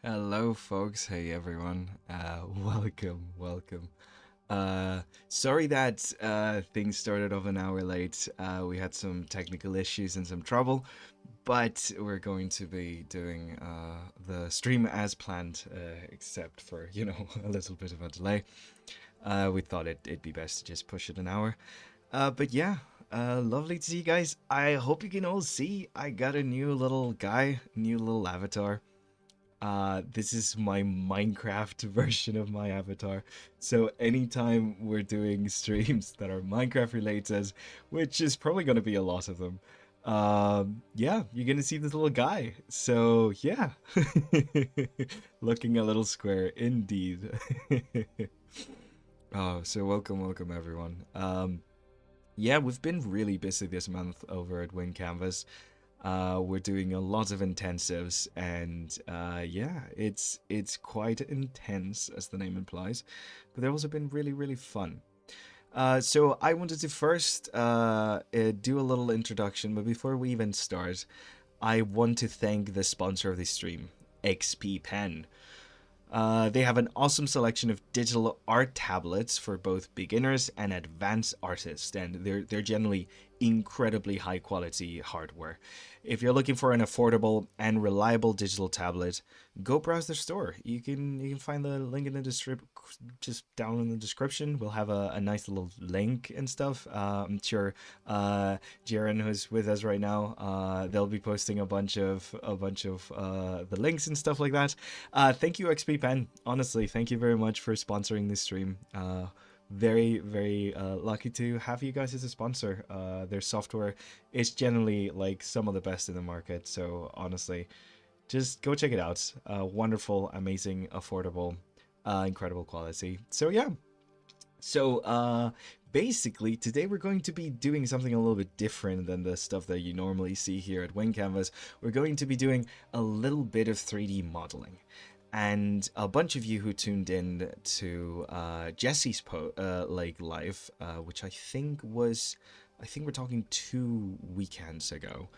Hello, folks. Hey, everyone. Welcome. Sorry that things started off an hour late. We had some technical issues and some trouble, but we're going to be doing the stream as planned, except for, a little bit of a delay. We thought it'd be best to just push it an hour. But yeah, lovely to see you guys. I hope you can all see I got a new little guy, new little avatar. This is my Minecraft version of my avatar. So anytime we're doing streams that are Minecraft related, which is probably going to be a lot of them, yeah, you're going to see this little guy. So yeah, looking a little square indeed. Oh, so welcome everyone. Yeah, we've been really busy this month over at Win Canvas. We're doing a lot of intensives, and yeah, it's quite intense, as the name implies, but they've also been really fun. So I wanted to first do a little introduction, but before we even start, I want to thank the sponsor of this stream, XP Pen. They have an awesome selection of digital art tablets for both beginners and advanced artists, and they're generally incredibly high quality hardware. If you're looking for an affordable and reliable digital tablet, go browse their store. You can find the link in the just down in the description. We'll have a nice little link and stuff. I'm sure Jaren, who's with us right now, they'll be posting a bunch of the links and stuff like that. Thank you, XP Pen. Honestly, thank you very much for sponsoring this stream. Very lucky to have you guys as a sponsor. Their software is generally like some of the best in the market. So honestly, just go check it out. Wonderful, amazing, affordable, incredible quality. So yeah. So basically today we're going to be doing something a little bit different than the stuff that you normally see here at Wing Canvas. We're going to be doing a little bit of 3D modeling. And a bunch of you who tuned in to Jessie's live, which I think we're talking 2 weekends ago.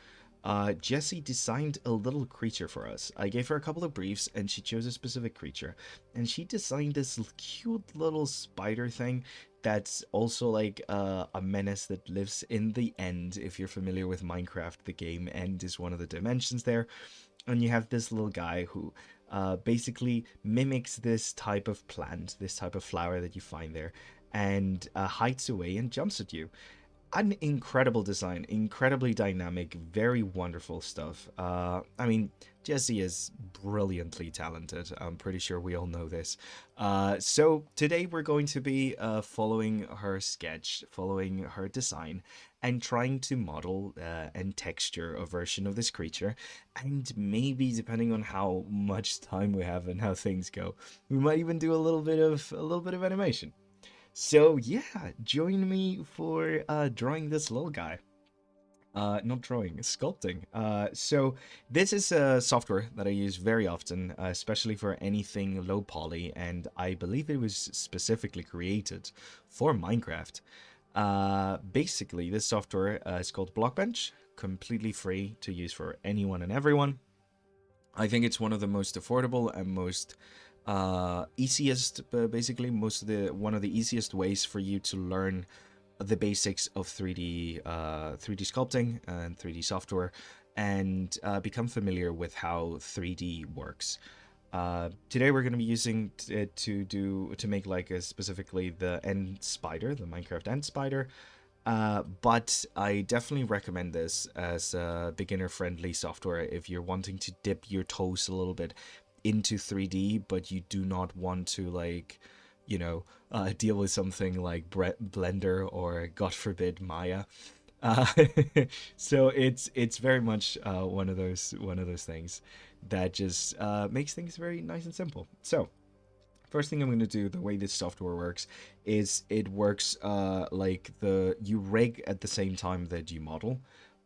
Jessie designed a little creature for us. I gave her a couple of briefs and she chose a specific creature. And she designed this cute little spider thing that's also like a menace that lives in the end. If you're familiar with Minecraft, the game end is one of the dimensions there. And you have this little guy who basically mimics this type of plant, this type of flower that you find there, and hides away and jumps at you. An incredible design, incredibly dynamic, very wonderful stuff. I mean, Jessie is brilliantly talented. I'm pretty sure we all know this. So today we're going to be following her sketch, following her design, and trying to model and texture a version of this creature. And maybe, depending on how much time we have and how things go, we might even do a little bit of animation. So yeah, join me for drawing this little guy. Not drawing, sculpting. So this is a software that I use very often, especially for anything low poly, and I believe it was specifically created for Minecraft. Basically, this software is called Blockbench, completely free to use for anyone and everyone. I think it's one of the most affordable and most easiest, basically one of the easiest ways for you to learn the basics of 3D sculpting and 3D software, and become familiar with how 3D works. Today we're going to be using it to make like specifically the end spider, the Minecraft end spider. But I definitely recommend this as a beginner-friendly software if you're wanting to dip your toes a little bit into 3D, but you do not want to deal with something like Blender or, God forbid, Maya. Uh, so it's very much one of those things that just makes things very nice and simple. So first thing I'm going to do, the way this software works, is it works like you rig at the same time that you model.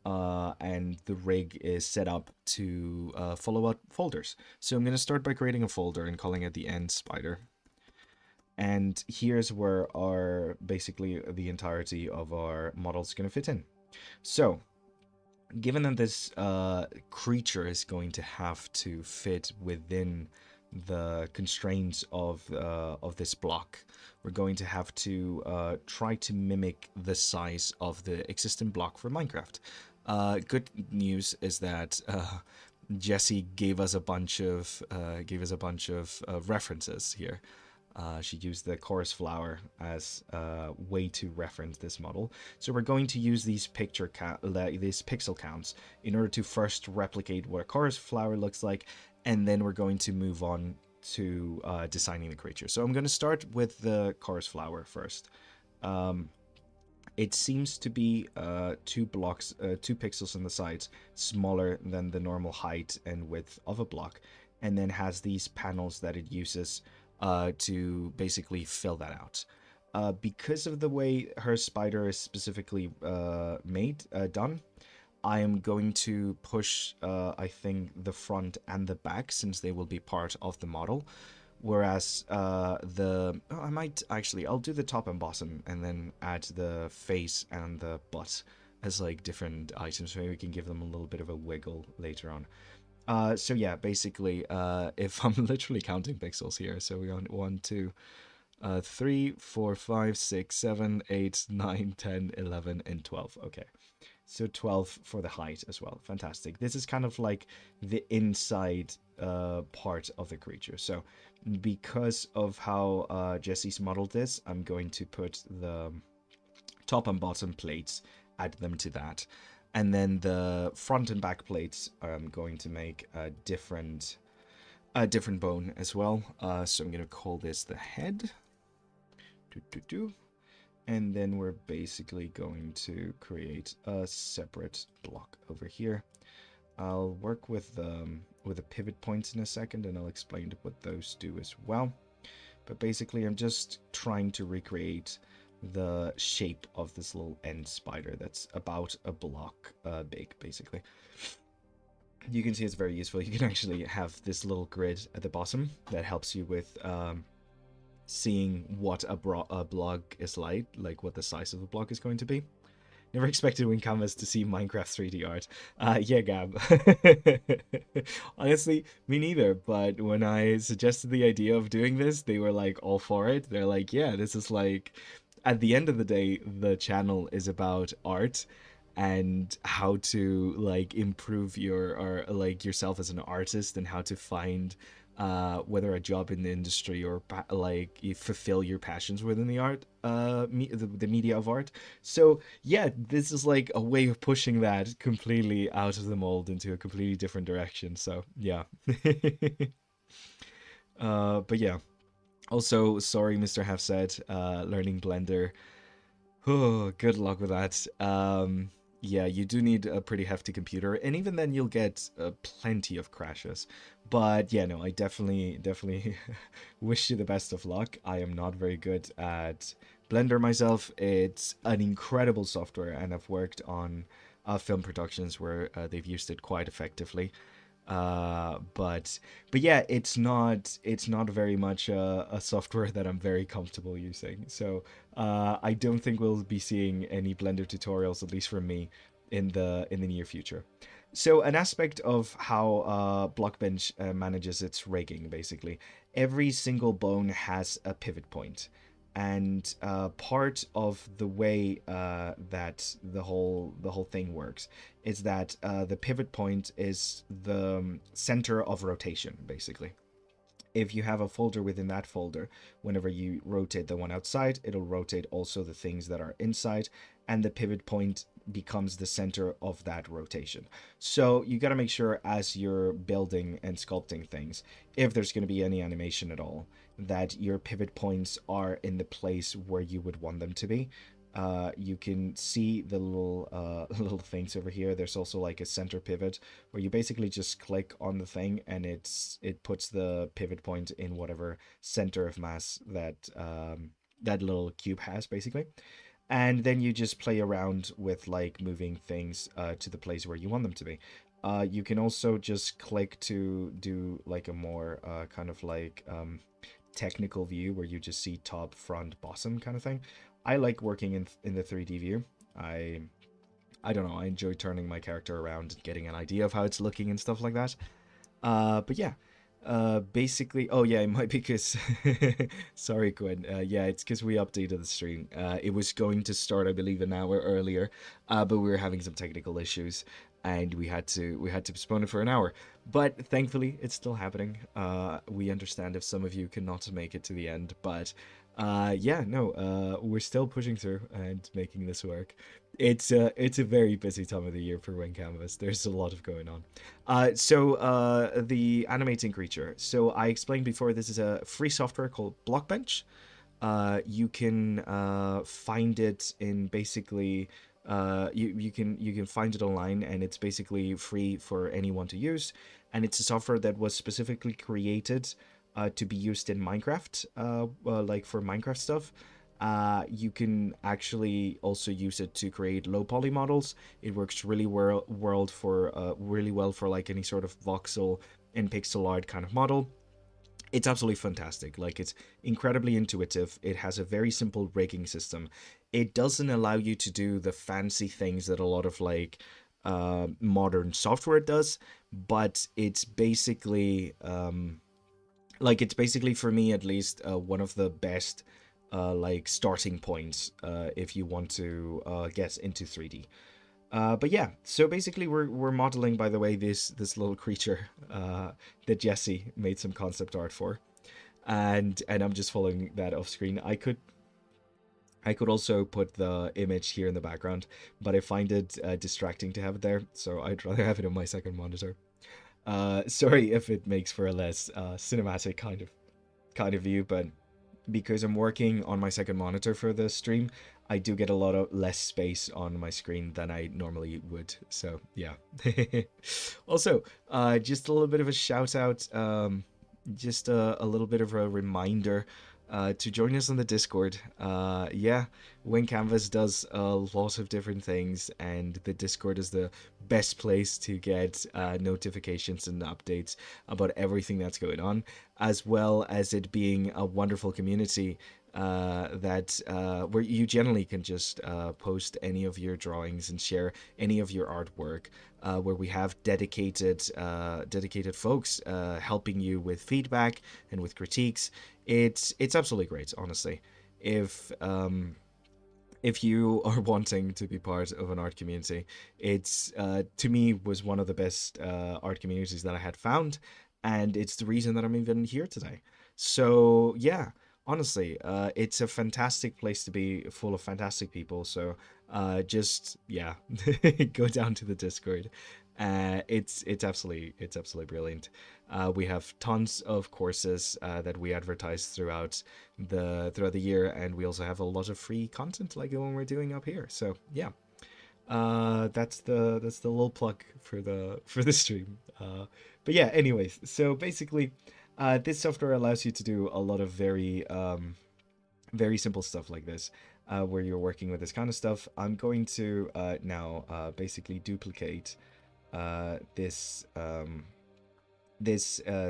And the rig is set up to follow out folders. So I'm going to start by creating a folder and calling it the end spider. And here's where basically the entirety of our model is going to fit in. So given that this creature is going to have to fit within the constraints of this block, we're going to have to try to mimic the size of the existing block for Minecraft. Good news is that Jessie gave us a bunch of references here. She used the chorus flower as a way to reference this model. So we're going to use these these pixel counts in order to first replicate what a chorus flower looks like, and then we're going to move on to designing the creature. So I'm going to start with the chorus flower first. It seems to be 2 pixels on the sides, smaller than the normal height and width of a block, and then has these panels that it uses to basically fill that out. Because of the way her spider is specifically done, I am going to push, I think, the front and the back, since they will be part of the model. Whereas I might actually, I'll do the top and bottom and then add the face and the butt as like different items. Maybe we can give them a little bit of a wiggle later on. So yeah, basically, if I'm literally counting pixels here, so we want 1, 2, 3, 4, 5, 6, 7, 8, 9, 10, 11, and 12. Okay. So 12 for the height as well. Fantastic. This is kind of like the inside part of the creature. So because of how Jessie's modeled this, I'm going to put the top and bottom plates, add them to that. And then the front and back plates, I'm going to make a different bone as well. So I'm going to call this the head. And then we're basically going to create a separate block over here. I'll work with the pivot points in a second, and I'll explain what those do as well. But basically, I'm just trying to recreate the shape of this little end spider that's about a block big, basically. You can see it's very useful. You can actually have this little grid at the bottom that helps you with seeing what a block is like what the size of a block is going to be. Never expected WinCanvas to see Minecraft 3D art. Yeah, Gab. Honestly, me neither. But when I suggested the idea of doing this, they were like all for it. They're like, yeah, this is like, at the end of the day, the channel is about art and how to like improve yourself as an artist, and how to find whether a job in the industry or like you fulfill your passions within the art, the media of art. So yeah, this is like a way of pushing that completely out of the mold into a completely different direction. So yeah. But yeah. Also, sorry, Mr. Half said, learning Blender. Oh, good luck with that. Yeah, you do need a pretty hefty computer, and even then you'll get plenty of crashes. But yeah, no, I definitely wish you the best of luck. I am not very good at Blender myself. It's an incredible software, and I've worked on film productions where they've used it quite effectively. But yeah, it's not very much a software that I'm very comfortable using. So I don't think we'll be seeing any Blender tutorials, at least from me, in the near future. So an aspect of how Blockbench manages its rigging, basically, every single bone has a pivot point. And part of the way that the whole thing works is that the pivot point is the center of rotation, basically. If you have a folder within that folder, whenever you rotate the one outside, it'll rotate also the things that are inside, and the pivot point becomes the center of that rotation. So you got to make sure, as you're building and sculpting things, if there's going to be any animation at all, that your pivot points are in the place where you would want them to be. You can see the little things over here. There's also like a center pivot where you basically just click on the thing, and it puts the pivot point in whatever center of mass that that little cube has, basically. And then you just play around with like moving things to the place where you want them to be. You can also just click to do like a more kind of like technical view where you just see top, front, bottom kind of thing. I like working in the 3D view. I I don't know, I enjoy turning my character around and getting an idea of how it's looking and stuff like that. But yeah, basically, oh yeah, it might be because, sorry, Quinn. Yeah, it's because we updated the stream. It was going to start, I believe, an hour earlier, but we were having some technical issues, and we had to postpone it for an hour. But thankfully, it's still happening. We understand if some of you cannot make it to the end, but yeah, no, we're still pushing through and making this work. It's a very busy time of the year for Wing Canvas. There's a lot of going on. The animating creature. So I explained before, this is a free software called Blockbench. You can find it in basically you can find it online, and it's basically free for anyone to use. And it's a software that was specifically created to be used in Minecraft, like for Minecraft stuff. You can actually also use it to create low poly models. It works really well for like any sort of voxel and pixel art kind of model. It's absolutely fantastic. Like, it's incredibly intuitive. It has a very simple rigging system. It doesn't allow you to do the fancy things that a lot of like modern software does, but it's basically it's basically, for me at least, one of the best like starting points if you want to get into 3D. But yeah, so basically we're modeling, by the way, this little creature that Jessie made some concept art for, and I'm just following that off screen. I could also put the image here in the background, but I find it distracting to have it there, so I'd rather have it on my second monitor. Sorry if it makes for a less cinematic kind of view, but because I'm working on my second monitor for the stream, I do get a lot of less space on my screen than I normally would. So yeah. Also, just a little bit of a shout out, just a little bit of a reminder to join us on the Discord. Yeah, Wing Canvas does a lot of different things, and the Discord is the best place to get notifications and updates about everything that's going on, as well as it being a wonderful community that where you generally can just post any of your drawings and share any of your artwork, where we have dedicated folks helping you with feedback and with critiques. It's absolutely great, honestly. If you are wanting to be part of an art community, it's to me was one of the best art communities that I had found, and it's the reason that I'm even here today. So yeah, honestly, it's a fantastic place to be, full of fantastic people. So just yeah, go down to the Discord. It's absolutely brilliant. We have tons of courses that we advertise throughout the year, and we also have a lot of free content like the one we're doing up here. So yeah, that's the little plug for the stream. But yeah, anyways, so basically, this software allows you to do a lot of very simple stuff like this, where you're working with this kind of stuff. I'm going to now basically duplicate this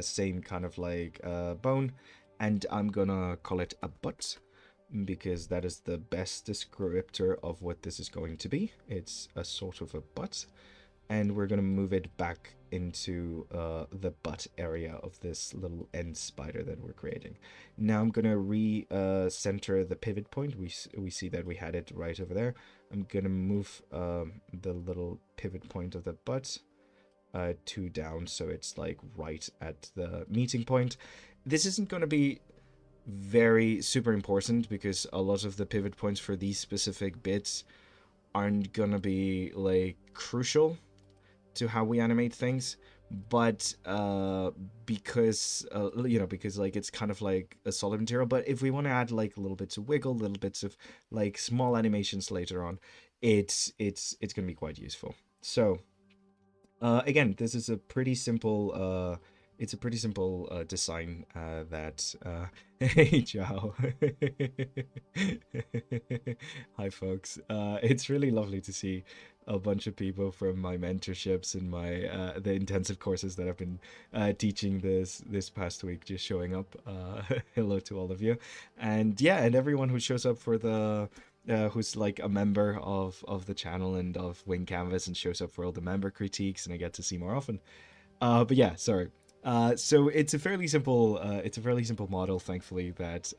same kind of like bone, and I'm gonna call it a butt, because that is the best descriptor of what this is going to be. It's a sort of a butt, and we're gonna move it back into the butt area of this little end spider that we're creating. Now I'm gonna center the pivot point. We see that we had it right over there. I'm gonna move the little pivot point of the butt 2 down, so it's like right at the meeting point. This isn't going to be very super important, because a lot of the pivot points for these specific bits aren't going to be like crucial to how we animate things, but because because like it's kind of like a solid material. But if we want to add like little bits of wiggle, little bits of like small animations later on, it's going to be quite useful. So again, this is a pretty simple design that hey Joe. Hi folks. It's really lovely to see a bunch of people from my mentorships and my the intensive courses that I've been teaching this past week just showing up. Hello to all of you. And yeah, and everyone who shows up for the who's like a member of the channel and of Wing Canvas and shows up for all the member critiques, and I get to see more often. But yeah, sorry. So it's a fairly simple model, thankfully, that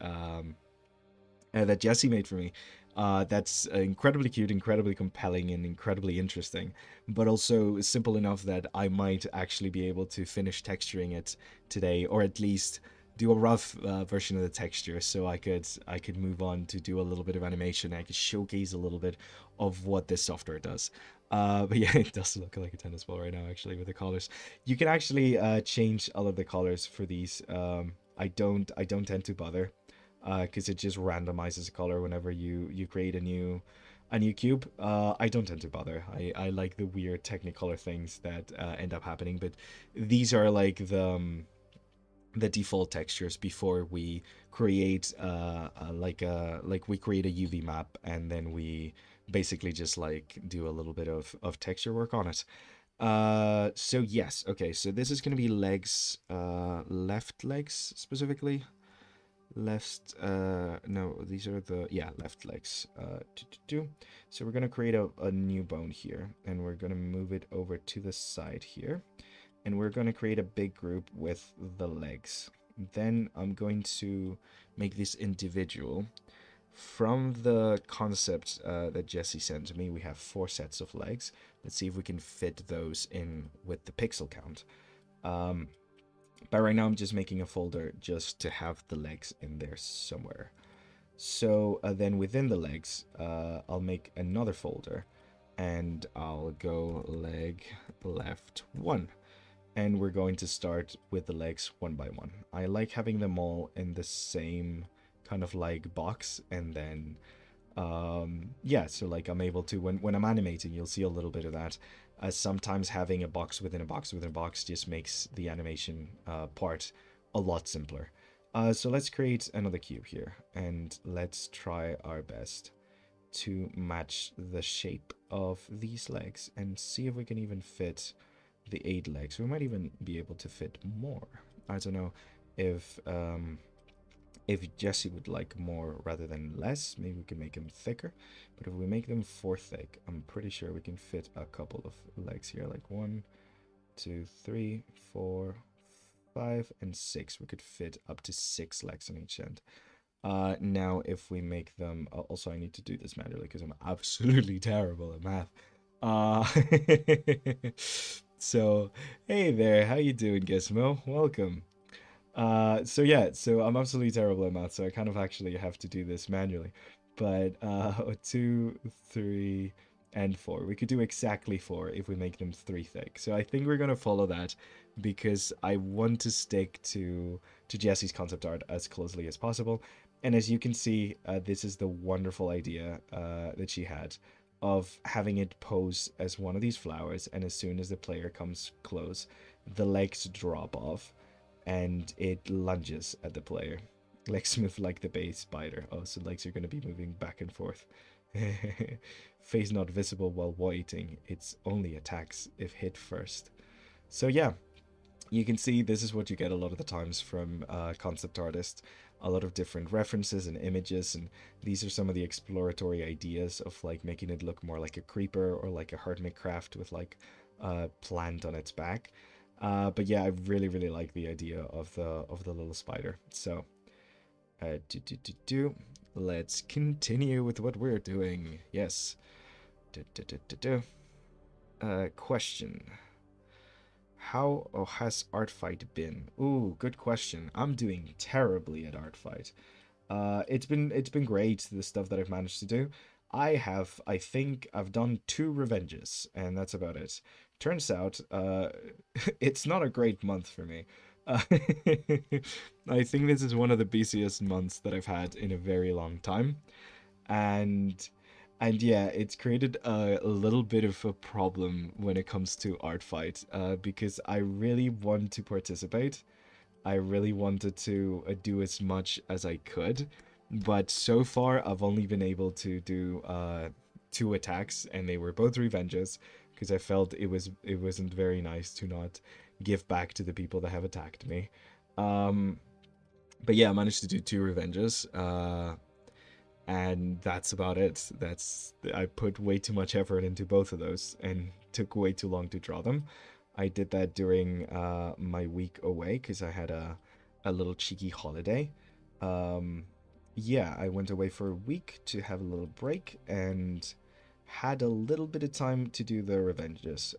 Jessie made for me. That's incredibly cute, incredibly compelling, and incredibly interesting, but also simple enough that I might actually be able to finish texturing it today, or at least do a rough version of the texture, so I could move on to do a little bit of animation. I could showcase a little bit of what this software does. But yeah, it does look like a tennis ball right now, actually, with the colors. You can actually change all of the colors for these. I don't tend to bother because it just randomizes a color whenever you create a new cube. I don't tend to bother. I like the weird Technicolor things that end up happening, but these are like the default textures before we create like we create a UV map, and then we basically just like do a little bit of texture work on it. So yes, okay, so this is going to be legs, left legs specifically. Left, no, these are the, yeah, left legs. So we're going to create a new bone here, and we're going to move it over to the side here, and we're going to create a big group with the legs. Then I'm going to make this individual. From the concept that Jessie sent to me, we have 4 sets of legs. Let's see if we can fit those in with the pixel count. But right now I'm just making a folder just to have the legs in there somewhere. So then within the legs, I'll make another folder, and I'll go leg left 1. And we're going to start with the legs one by one. I like having them all in the same kind of like box, and then yeah, so like I'm able to, when I'm animating, you'll see a little bit of that. Sometimes having a box within a box within a box just makes the animation part a lot simpler. So let's create another cube here, and let's try our best to match the shape of these legs and see if we can even fit the 8 legs. We might even be able to fit more. I don't know if Jessie would like more rather than less. Maybe we can make them thicker. But if we make them 4 thick, I'm pretty sure we can fit a couple of legs here, like 1, 2, 3, 4, 5, and 6. We could fit up to 6 legs on each end. Now if we make them, also I need to do this manually because I'm absolutely terrible at math. So hey there, how you doing, Gizmo? Welcome. So yeah, so I'm absolutely terrible at math, so I kind of actually have to do this manually. But 2, 3, and 4. We could do exactly 4 if we make them 3 thick. So I think we're gonna follow that because I want to stick to Jessie's concept art as closely as possible. And as you can see, this is the wonderful idea that she had of having it pose as one of these flowers, and as soon as the player comes close, the legs drop off and it lunges at the player. Legs move like the bay spider. Oh, so legs are going to be moving back and forth. Face not visible while waiting. It's only attacks if hit first. So yeah, you can see this is what you get a lot of the times from concept artists. A lot of different references and images, and these are some of the exploratory ideas of like making it look more like a creeper or like a hermit craft with like a plant on its back. But yeah, I really like the idea of the little spider. So let's continue with what we're doing. Yes. Question. How has Art Fight been? Ooh, good question. I'm doing terribly at Art Fight. It's been great, the stuff that I've managed to do. I think I've done 2 revenges, and that's about it. Turns out, it's not a great month for me. I think this is one of the busiest months that I've had in a very long time, and yeah, it's created a little bit of a problem when it comes to Art Fight, because I really want to participate. I really wanted to do as much as I could, but so far I've only been able to do 2 attacks, and they were both revenges because I felt it wasn't very nice to not give back to the people that have attacked me. But yeah, I managed to do 2 revenges, and that's about it. I put way too much effort into both of those and took way too long to draw them. I did that during my week away because I had a little cheeky holiday. Um, yeah, I went away for a week to have a little break and had a little bit of time to do the revenges,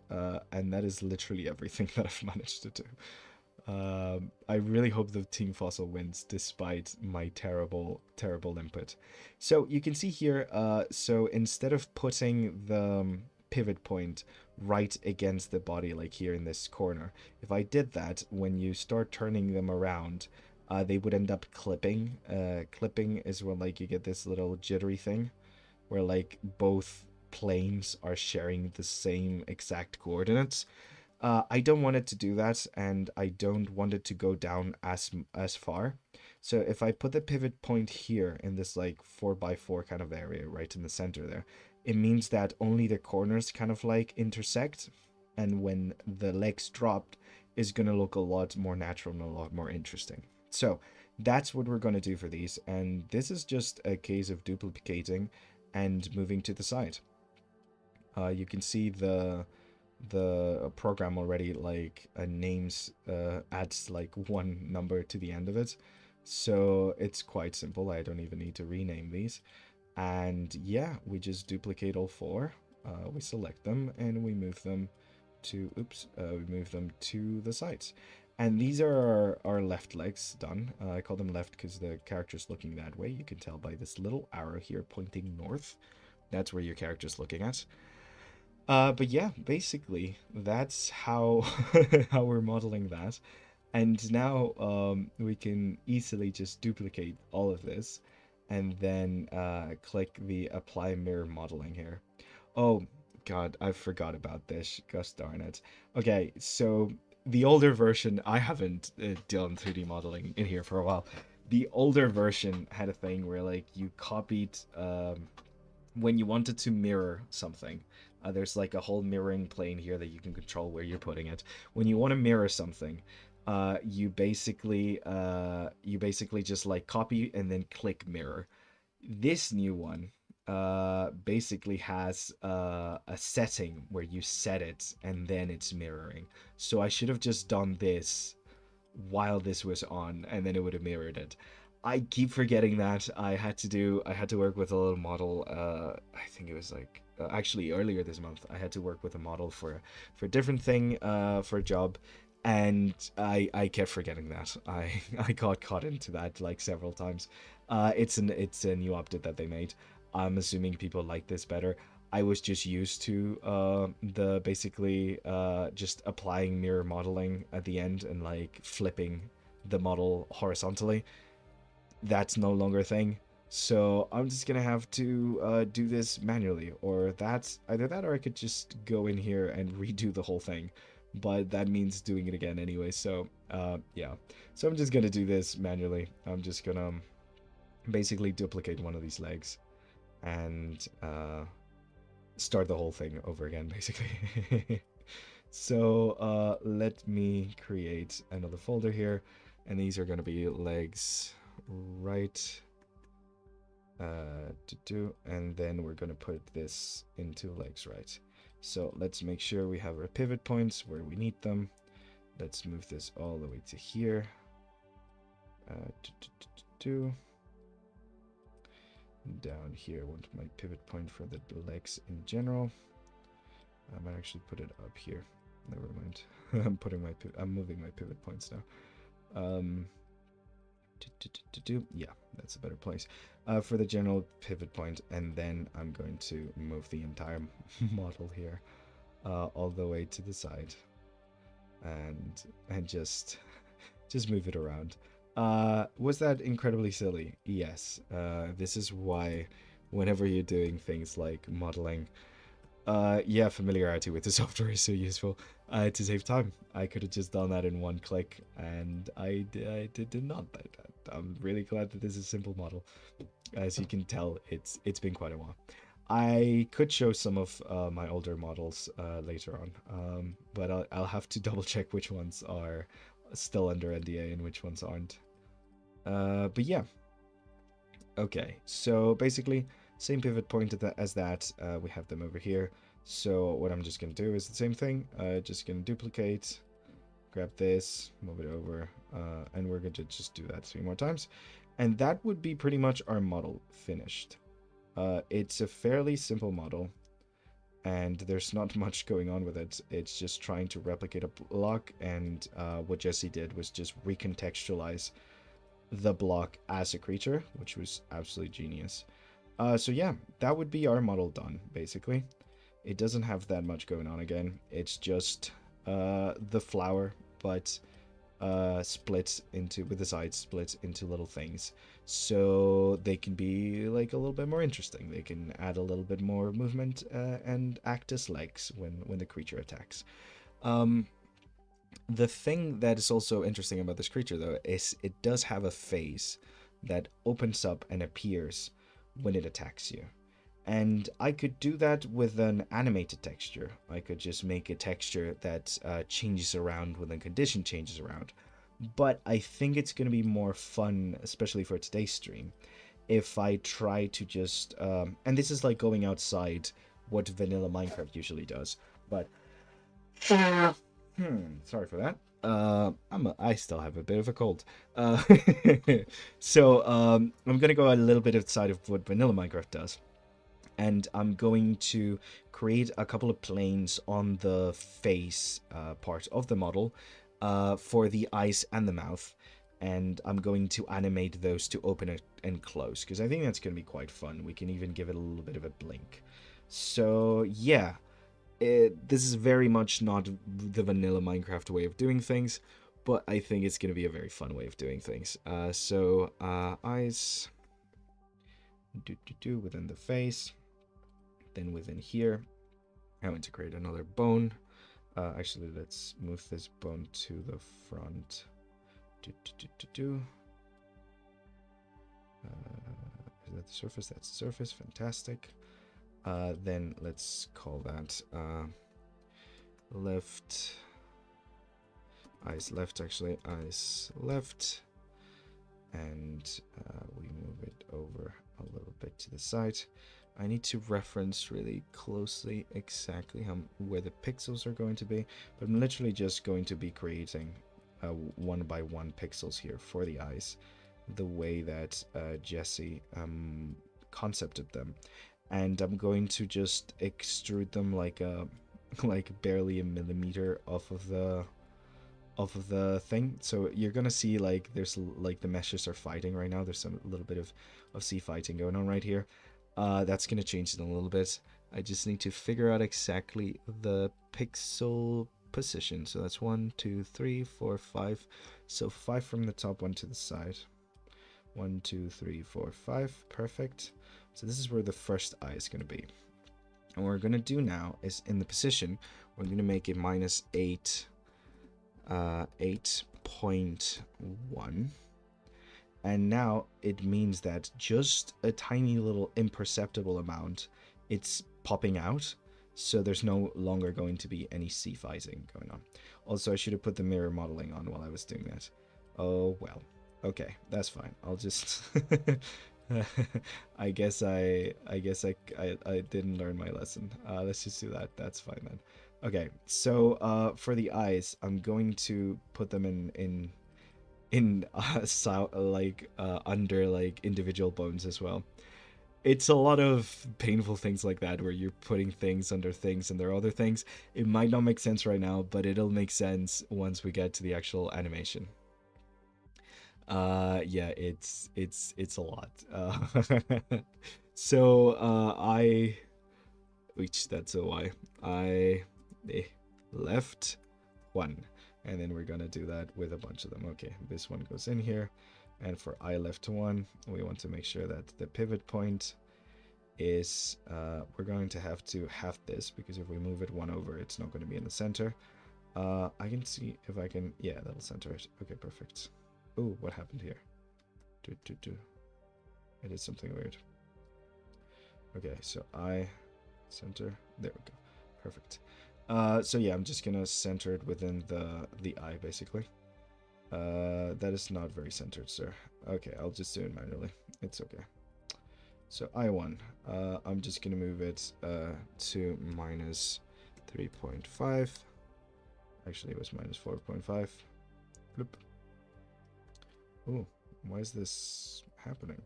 and that is literally everything that I've managed to do. I really hope the Team Fossil wins despite my terrible input. So you can see here, so instead of putting the pivot point right against the body, like here in this corner, if I did that, when you start turning them around, they would end up clipping. Clipping is when like you get this little jittery thing, where like both planes are sharing the same exact coordinates. I don't want it to do that, and I don't want it to go down as far. So if I put the pivot point here in this like 4x4 kind of area right in the center there, it means that only the corners kind of like intersect, and when the legs dropped, is going to look a lot more natural and a lot more interesting. So that's what we're going to do for these, and this is just a case of duplicating and moving to the side. You can see the program already like names adds like one number to the end of it, so it's quite simple. I don't even need to rename these, and yeah, we just duplicate all four. We select them and we move them to we move them to the sides, and these are our left legs done. I call them left because the character's looking that way. You can tell by this little arrow here pointing north. That's where your character's looking at. But yeah, basically that's how how we're modeling that. And now we can easily just duplicate all of this and then click the apply mirror modeling here. Oh God, I forgot about this. Gosh darn it. Okay, so the older version, I haven't done 3D modeling in here for a while. The older version had a thing where like you copied when you wanted to mirror something. There's like a whole mirroring plane here that you can control where you're putting it. When you want to mirror something, you basically just like copy and then click mirror. This new one basically has a setting where you set it and then it's mirroring. So I should have just done this while this was on, and then it would have mirrored it. I keep forgetting that. I had to work with a little model. I think it was like actually earlier this month. I had to work with a model for a different thing for a job, and I kept forgetting that. I got caught into that like several times. It's a new update that they made. I'm assuming people like this better. I was just used to the basically just applying mirror modeling at the end and like flipping the model horizontally. That's no longer a thing. So I'm just gonna have to do this manually, or that's either that, or I could just go in here and redo the whole thing. But that means doing it again anyway. So yeah. So I'm just gonna do this manually. I'm just gonna basically duplicate one of these legs and start the whole thing over again, basically. So let me create another folder here, and these are gonna be legs right and then we're going to put this into legs right. So let's make sure we have our pivot points where we need them. Let's move this all the way to here. Down here, I want my pivot point for the legs in general. I might actually put it up here. Never mind. I'm moving my pivot points now. Yeah, that's a better place for the general pivot point, and then I'm going to move the entire model here all the way to the side, and just move it around. Was that incredibly silly? Yes. This is why whenever you're doing things like modeling, yeah, familiarity with the software is so useful to save time. I could have just done that in one click, and I did not. I'm really glad that this is a simple model. As you can tell, it's been quite a while. I could show some of my older models later on, but I'll have to double check which ones are still under NDA and which ones aren't. But yeah, Okay, so basically, same pivot point as that. We have them over here. So what I'm just going to do is the same thing. Just going to duplicate, grab this, move it over, and we're going to just do that 3 more times. And that would be pretty much our model finished. It's a fairly simple model, and there's not much going on with it. It's just trying to replicate a block, and what Jessie did was just recontextualize the block as a creature, which was absolutely genius. So yeah, that would be our model done, basically. It doesn't have that much going on again. It's just the flower, but split into, with the sides split into little things, so they can be like a little bit more interesting. They can add a little bit more movement and act as legs when the creature attacks. The thing that is also interesting about this creature, though, is it does have a phase that opens up and appears when it attacks you. And I could do that with an animated texture. I could just make a texture that changes around when the condition changes around. But I think it's going to be more fun, especially for today's stream, if I try to just... and this is like going outside what vanilla Minecraft usually does. But... sorry for that. I still have a bit of a cold. So I'm gonna go a little bit outside of what vanilla Minecraft does, and I'm going to create a couple of planes on the face part of the model for the eyes and the mouth, and I'm going to animate those to open and close, because I think that's going to be quite fun. We can even give it a little bit of a blink. So yeah, this is very much not the vanilla Minecraft way of doing things, but I think it's going to be a very fun way of doing things. Eyes within the face, then within here I want to create another bone. Actually, let's move this bone to the front. Is that the surface? That's the surface. Fantastic. Then let's call that left. Eyes left, actually. Eyes left. And we move it over a little bit to the side. I need to reference really closely exactly where the pixels are going to be, but I'm literally just going to be creating 1 by 1 pixels here for the eyes, the way that Jessie concepted them, and I'm going to just extrude them like barely a millimeter off of the thing. So you're gonna see like there's like the meshes are fighting right now. There's a little bit of sea fighting going on right here. That's gonna change it a little bit. I just need to figure out exactly the pixel position. So that's 1, 2, 3, 4, 5. So 5 from the top, 1 to the side. 1, 2, 3, 4, 5. Perfect. So this is where the first eye is gonna be. And what we're gonna do now is in the position, we're gonna make it -8, 8.1. And now it means that just a tiny little imperceptible amount, it's popping out. So there's no longer going to be any sea fighting going on. Also, I should have put the mirror modeling on while I was doing that. Oh, well. Okay, that's fine. I'll just... I guess I didn't learn my lesson. Let's just do that. That's fine then. Okay, so for the eyes, I'm going to put them under like individual bones as well. It's a lot of painful things like that where you're putting things under things and there are other things. It might not make sense right now, but it'll make sense once we get to the actual animation. Yeah, it's a lot. So that's a Y. I left 1. And then we're gonna do that with a bunch of them. Okay, this one goes in here, and for I left 1, we want to make sure that the pivot point is we're going to have this, because if we move it 1 over, it's not going to be in the center. I can see if I can, yeah, that'll center it. Okay, perfect. Oh, what happened here? I did something weird. Okay, so I center, there we go, perfect. So yeah, I'm just gonna center it within the eye, basically. That is not very centered, sir. Okay, I'll just do it manually. It's okay. So I1, I'm just going to move it to minus 3.5. Actually, it was minus 4.5. Bloop. Oh, why is this happening?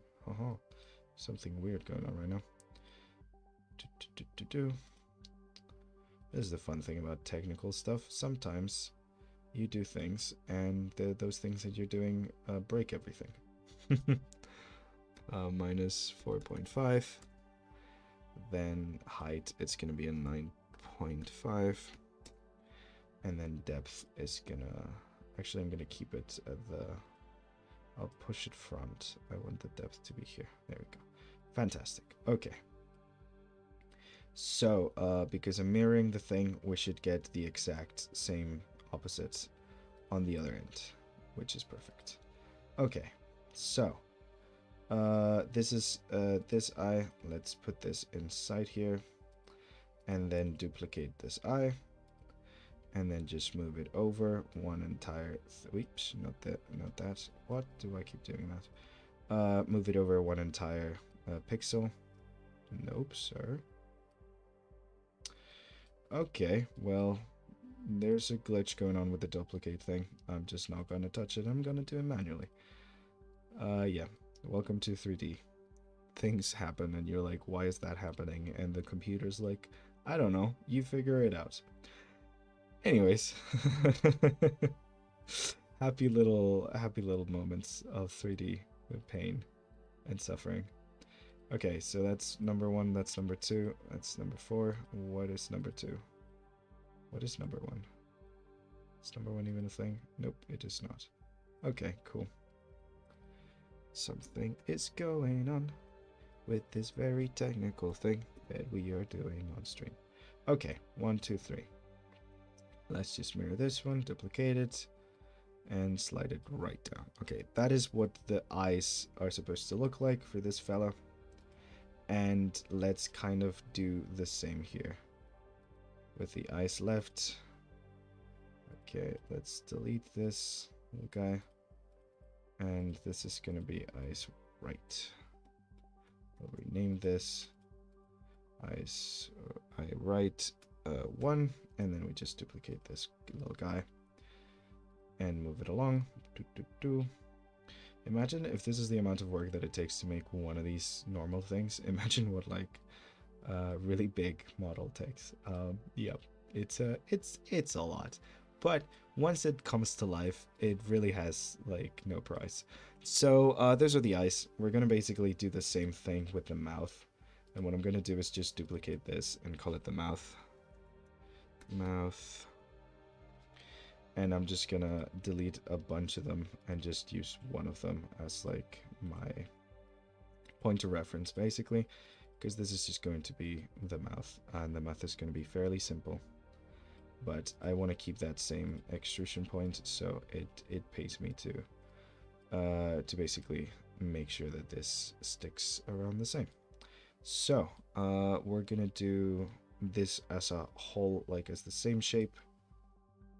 Something weird going on right now. This is the fun thing about technical stuff. Sometimes you do things, and those things that you're doing break everything. Minus 4.5. Then height, it's going to be a 9.5. And then depth is going to... Actually, I'm going to keep it at the... I'll push it front. I want the depth to be here. There we go. Fantastic. Okay. So, because I'm mirroring the thing, we should get the exact same opposites on the other end, which is perfect. Okay. So, this is this eye. Let's put this inside here. And then duplicate this eye. And then just move it over one entire... Oops, not that. What do I keep doing that? Move it over one entire pixel. Nope, sir. Okay, well, there's a glitch going on with the duplicate thing. I'm just not going to touch it. I'm going to do it manually. Yeah, welcome to 3D. Things happen and you're like, why is that happening? And the computer's like, I don't know, you figure it out. Anyways, happy little moments of 3D with pain and suffering. Okay, so that's number 1, that's number 2, that's number 4. What is number 2? What is number 1? Is number 1 even a thing? Nope, it is not. Okay, cool. Something is going on with this very technical thing that we are doing on stream. Okay, 1, 2, 3. Let's just mirror this one, duplicate it, and slide it right down. Okay, that is what the eyes are supposed to look like for this fella. And let's kind of do the same here with the eyes left. Okay, let's delete this little guy. And this is going to be eyes right. We'll rename this eyes eye right 1. And then we just duplicate this little guy and move it along. Imagine if this is the amount of work that it takes to make one of these normal things. Imagine what like a really big model takes. Yep, it's a lot. But once it comes to life, it really has like no price. So those are the eyes. We're gonna basically do the same thing with the mouth. And what I'm gonna do is just duplicate this and call it the mouth. And I'm just gonna delete a bunch of them and just use one of them as like my point of reference basically, because this is just going to be the mouth, and the mouth is going to be fairly simple, but I want to keep that same extrusion point, so it pays me to basically make sure that this sticks around the same. So we're gonna do this as a whole, like as the same shape.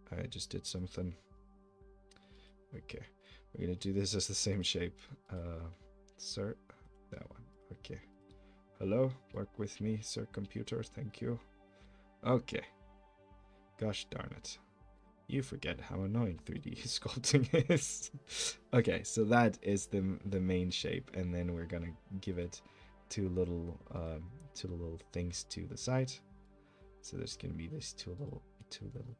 I just did something. Okay, we're gonna do this as the same shape. Sir, that one. Okay. Hello, work with me, sir computer, thank you. Okay. Gosh darn it. You forget how annoying 3D sculpting is. Okay, so that is the main shape, and then we're gonna give it two little things to the side. So there's gonna be these two little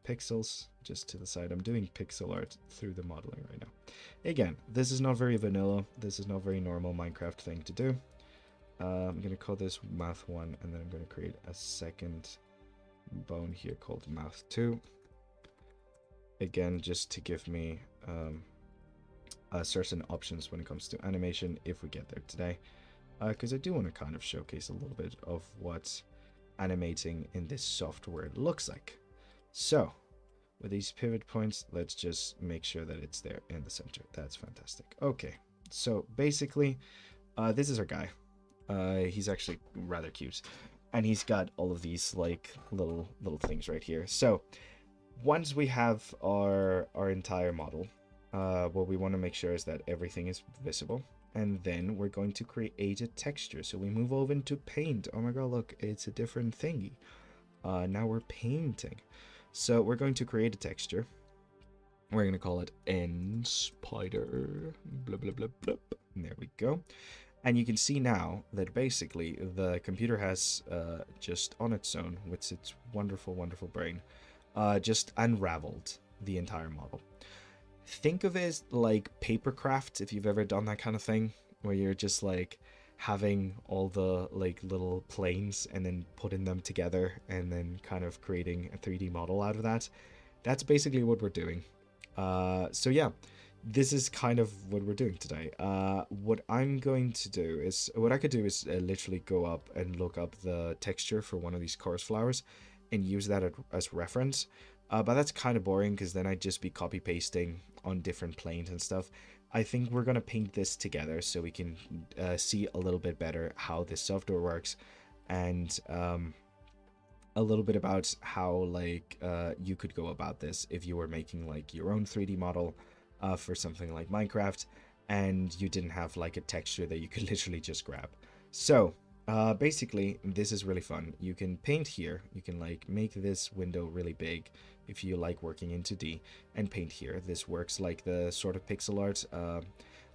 pixels just to the side. I'm doing pixel art through the modeling right now. Again, this is not very vanilla. This is not very normal Minecraft thing to do. I'm gonna call this mouth 1, and then I'm gonna create a second bone here called mouth 2. Again, just to give me certain options when it comes to animation if we get there today, because I do want to kind of showcase a little bit of what animating in this software looks like. So with these pivot points, let's just make sure that it's there in the center. That's fantastic. Okay, so basically this is our guy. He's actually rather cute, and he's got all of these like little things right here. So once we have our entire model, what we want to make sure is that everything is visible, and then we're going to create a texture. So we move over into paint. Oh my god, look, it's a different thingy. Now we're painting. So we're going to create a texture. We're going to call it N spider. Blah, blah, blah, blah. And there we go. And you can see now that basically the computer has just on its own, with its wonderful, wonderful brain, just unraveled the entire model. Think of it like papercraft, if you've ever done that kind of thing, where you're just like having all the like little planes and then putting them together and then kind of creating a 3D model out of that. That's basically what we're doing. So yeah, this is kind of what we're doing today. What I'm going to do is, what I could do is literally go up and look up the texture for one of these chorus flowers and use that as reference. But that's kind of boring because then I'd just be copy pasting on different planes and stuff. I think we're going to paint this together so we can see a little bit better how this software works, and a little bit about how like you could go about this if you were making like your own 3D model for something like Minecraft and you didn't have like a texture that you could literally just grab. So basically this is really fun. You can paint here, you can like make this window really big if you like working in 2D, and paint here. This works like the sort of pixel art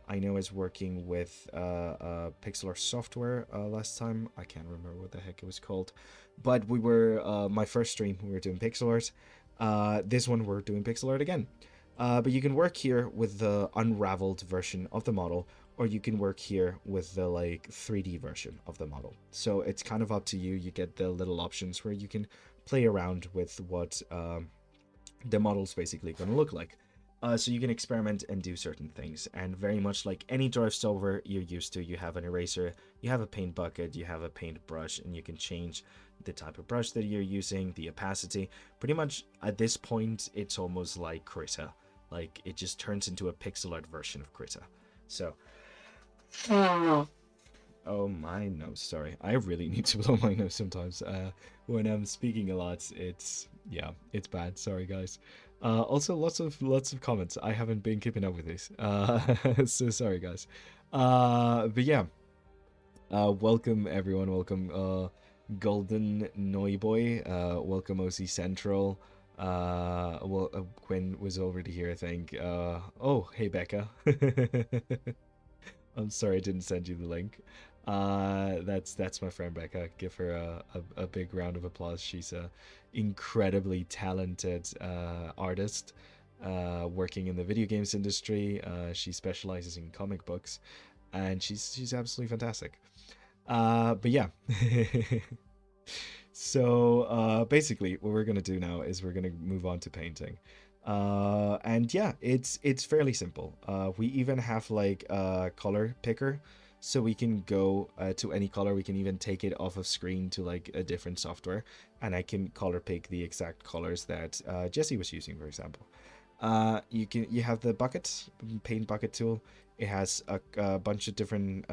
I know is working with pixel art software last time. I can't remember what the heck it was called, but we were my first stream we were doing pixel art. This one we're doing pixel art again. But you can work here with the unraveled version of the model, or you can work here with the like 3D version of the model. So it's kind of up to you. You get the little options where you can play around with what the model's basically going to look like. So you can experiment and do certain things, and very much like any drive software you're used to, you have an eraser, you have a paint bucket, you have a paint brush, and you can change the type of brush that you're using, the opacity. Pretty much at this point, it's almost like Krita. Like it just turns into a pixel art version of Krita. So, oh my nose, sorry. I really need to blow my nose sometimes. When I'm speaking a lot, it's bad. Sorry guys. Also lots of comments. I haven't been keeping up with this. So sorry guys. But yeah. Welcome everyone. Welcome Golden Noiboy. Welcome OC Central. Well, Quinn was already here, I think. Oh, hey Becca. I'm sorry I didn't send you the link. That's my friend Becca. Give her a big round of applause. She's a incredibly talented artist working in the video games industry. She specializes in comic books, and she's absolutely fantastic. But yeah. So basically what we're gonna do now is we're gonna move on to painting. And yeah, it's fairly simple. We even have like a color picker, so we can go to any color. We can even take it off of screen to like a different software, and I can color pick the exact colors that Jessie was using, for example. You have the bucket, paint bucket tool. It has a bunch of different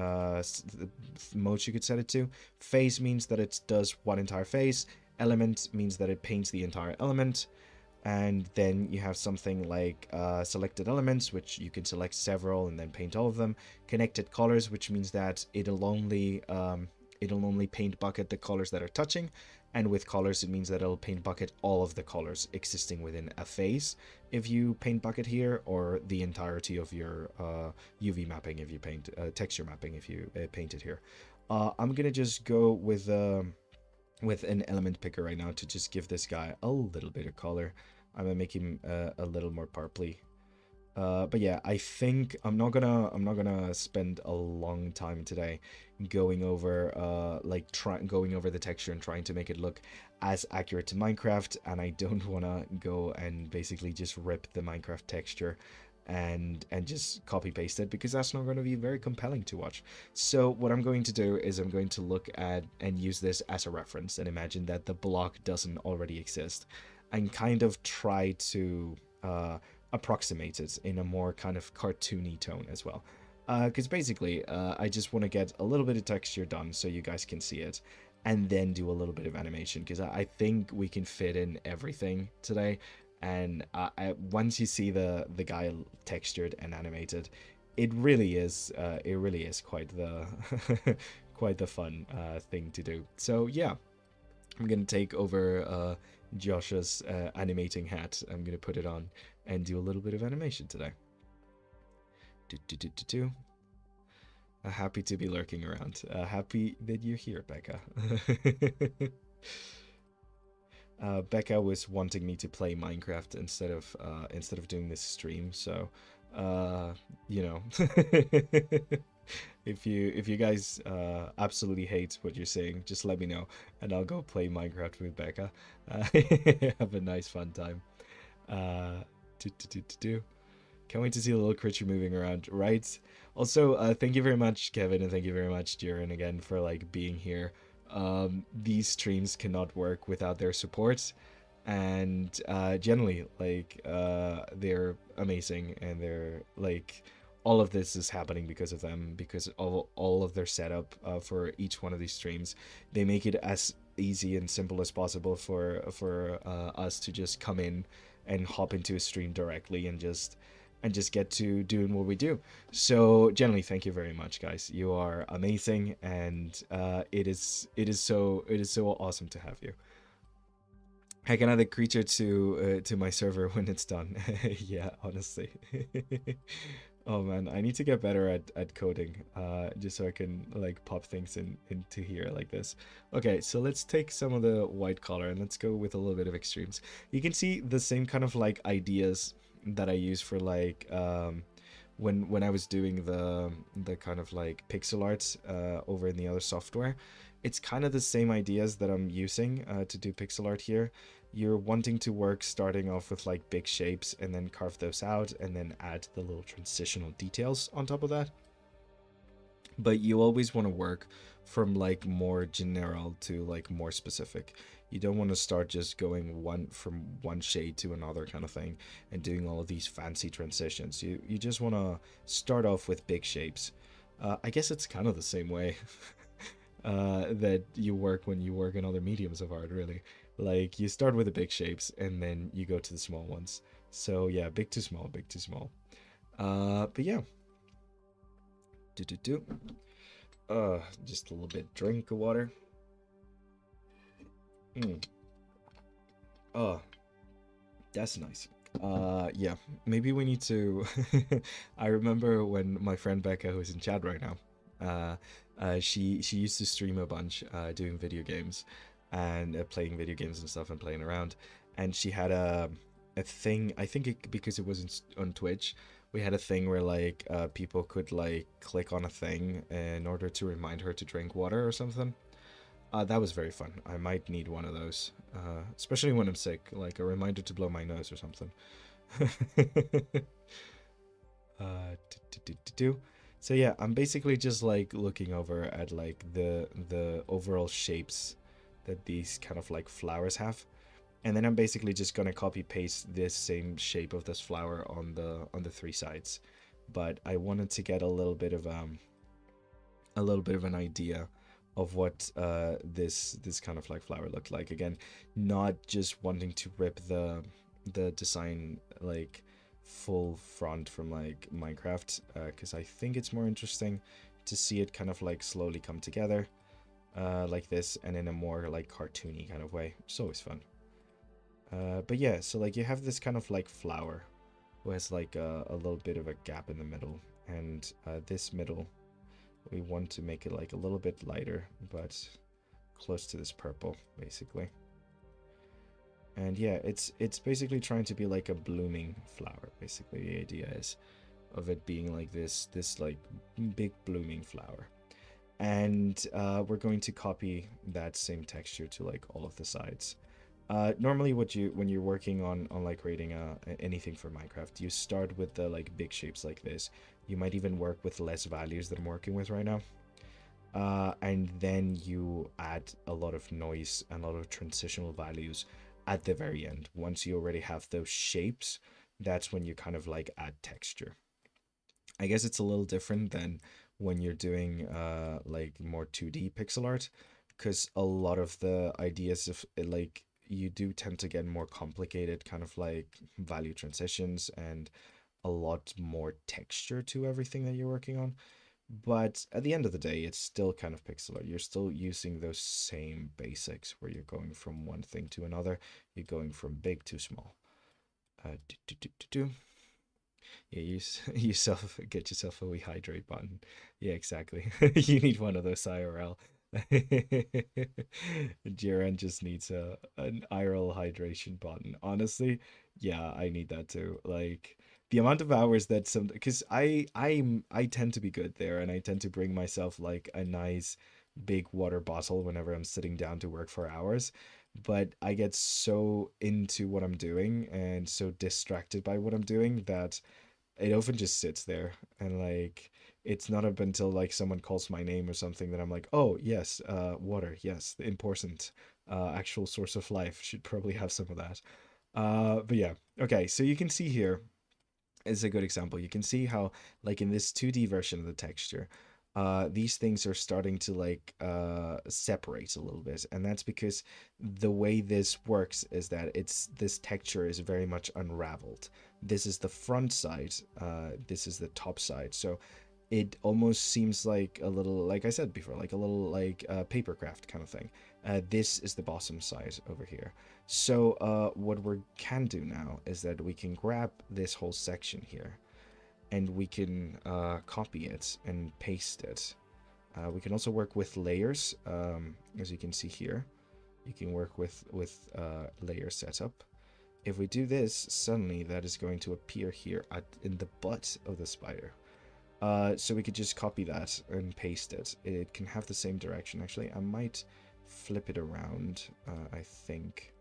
modes you could set it to. Phase means that it does one entire phase. Element means that it paints the entire element. And then you have something like selected elements, which you can select several and then paint all of them. Connected colors, which means that it'll only paint bucket the colors that are touching. And with colors, it means that it'll paint bucket all of the colors existing within a phase if you paint bucket here, or the entirety of your UV mapping if you paint texture mapping if you paint it here. I'm gonna just go with an element picker right now to just give this guy a little bit of color. I'm gonna make him a little more purpley. But yeah, I think I'm not gonna spend a long time today going over going over the texture and trying to make it look as accurate to Minecraft, and I don't wanna go and basically just rip the Minecraft texture and just copy paste it, because that's not going to be very compelling to watch. So what I'm going to do is I'm going to look at and use this as a reference and imagine that the block doesn't already exist, and kind of try to approximate it in a more kind of cartoony tone as well. Because basically I just want to get a little bit of texture done so you guys can see it, and then do a little bit of animation, because I think we can fit in everything today. And once you see the guy textured and animated, it really is quite the quite the fun thing to do. So yeah, I'm gonna take over Josh's animating hat. I'm gonna put it on and do a little bit of animation today. Do, do, do, do, do. Happy to be lurking around. Happy that you're here, Becca. Becca was wanting me to play Minecraft instead of doing this stream, so you know, if you guys absolutely hate what you're saying, just let me know and I'll go play Minecraft with Becca. Have a nice fun time. Uh, do, do, do, do, do. Can't wait to see the little creature moving around, right? Also, thank you very much, Kevin, and thank you very much, Jiren, again, for like being here. These streams cannot work without their support, and generally, like, they're amazing, and they're like, all of this is happening because of them, because of all of their setup for each one of these streams. They make it as easy and simple as possible for us to just come in and hop into a stream directly and just get to doing what we do. So generally, thank you very much, guys. You are amazing, and it is so awesome to have you. I can add a creature to my server when it's done. Yeah, honestly. Oh man, I need to get better at coding, just so I can like pop things into here like this. Okay, so let's take some of the white color and let's go with a little bit of extremes. You can see the same kind of like ideas that I use for like when I was doing the kind of like pixel art over in the other software. It's kind of the same ideas that I'm using to do pixel art here. You're wanting to work starting off with like big shapes and then carve those out and then add the little transitional details on top of that. But you always want to work from like more general to like more specific. You don't want to start just going from one shade to another kind of thing and doing all of these fancy transitions. You just want to start off with big shapes. I guess it's kind of the same way that you work when you work in other mediums of art, really. Like, you start with the big shapes and then you go to the small ones. So yeah, big to small, big to small. But yeah. Just a little bit drink of water. Oh, that's nice. Yeah, maybe we need to I remember when my friend Becca, who's in chat right now, she used to stream a bunch doing video games and playing video games and stuff and playing around, and she had a thing, I think because it was on Twitch, we had a thing where like people could like click on a thing in order to remind her to drink water or something. That was very fun. I might need one of those, especially when I'm sick, like a reminder to blow my nose or something. So yeah, I'm basically just like looking over at like the overall shapes that these kind of like flowers have, and then I'm basically just gonna copy paste this same shape of this flower on the three sides. But I wanted to get a little bit of an idea of what this kind of like flower looked like. Again, not just wanting to rip the design like full front from like Minecraft, because I think it's more interesting to see it kind of like slowly come together like this, and in a more like cartoony kind of way. It's always fun. But yeah, so like you have this kind of like flower who has like a little bit of a gap in the middle, and this middle we want to make it like a little bit lighter, but close to this purple, basically. And yeah, it's basically trying to be like a blooming flower. Basically, the idea is of it being like this like big blooming flower. And we're going to copy that same texture to like all of the sides. Normally, when you're working on like creating anything for Minecraft, you start with the like big shapes like this. You might even work with less values that I'm working with right now. And then you add a lot of noise and a lot of transitional values at the very end. Once you already have those shapes, that's when you kind of like add texture. I guess it's a little different than when you're doing like more 2D pixel art, because a lot of the ideas of like you do tend to get more complicated kind of like value transitions and a lot more texture to everything that you're working on. But at the end of the day, it's still kind of pixel art. You're still using those same basics where you're going from one thing to another. You're going from big to small. Do, do, do, do, do. Yeah, get yourself a wee hydrate button. Yeah, exactly. You need one of those IRL. Jiren just needs an IRL hydration button. Honestly, yeah, I need that too. Like the amount of hours that some because I tend to be good there and I tend to bring myself like a nice big water bottle whenever I'm sitting down to work for hours. But I get so into what I'm doing and so distracted by what I'm doing that it often just sits there and like it's not up until like someone calls my name or something that I'm like, oh yes, water, yes, important, actual source of life, should probably have some of that. But yeah, okay, so you can see here is a good example. You can see how, like in this 2D version of the texture, these things are starting to like separate a little bit, and that's because the way this works is that this texture is very much unraveled. This is the front side, this is the top side, so it almost seems like a little, like I said before, like a little like papercraft kind of thing. This is the bottom side over here. So what we can do now is that we can grab this whole section here and we can copy it and paste it. We can also work with layers, as you can see here. You can work with layer setup. If we do this, suddenly that is going to appear here in the butt of the spider. So we could just copy that and paste it. It can have the same direction. Actually, I might flip it around, I think.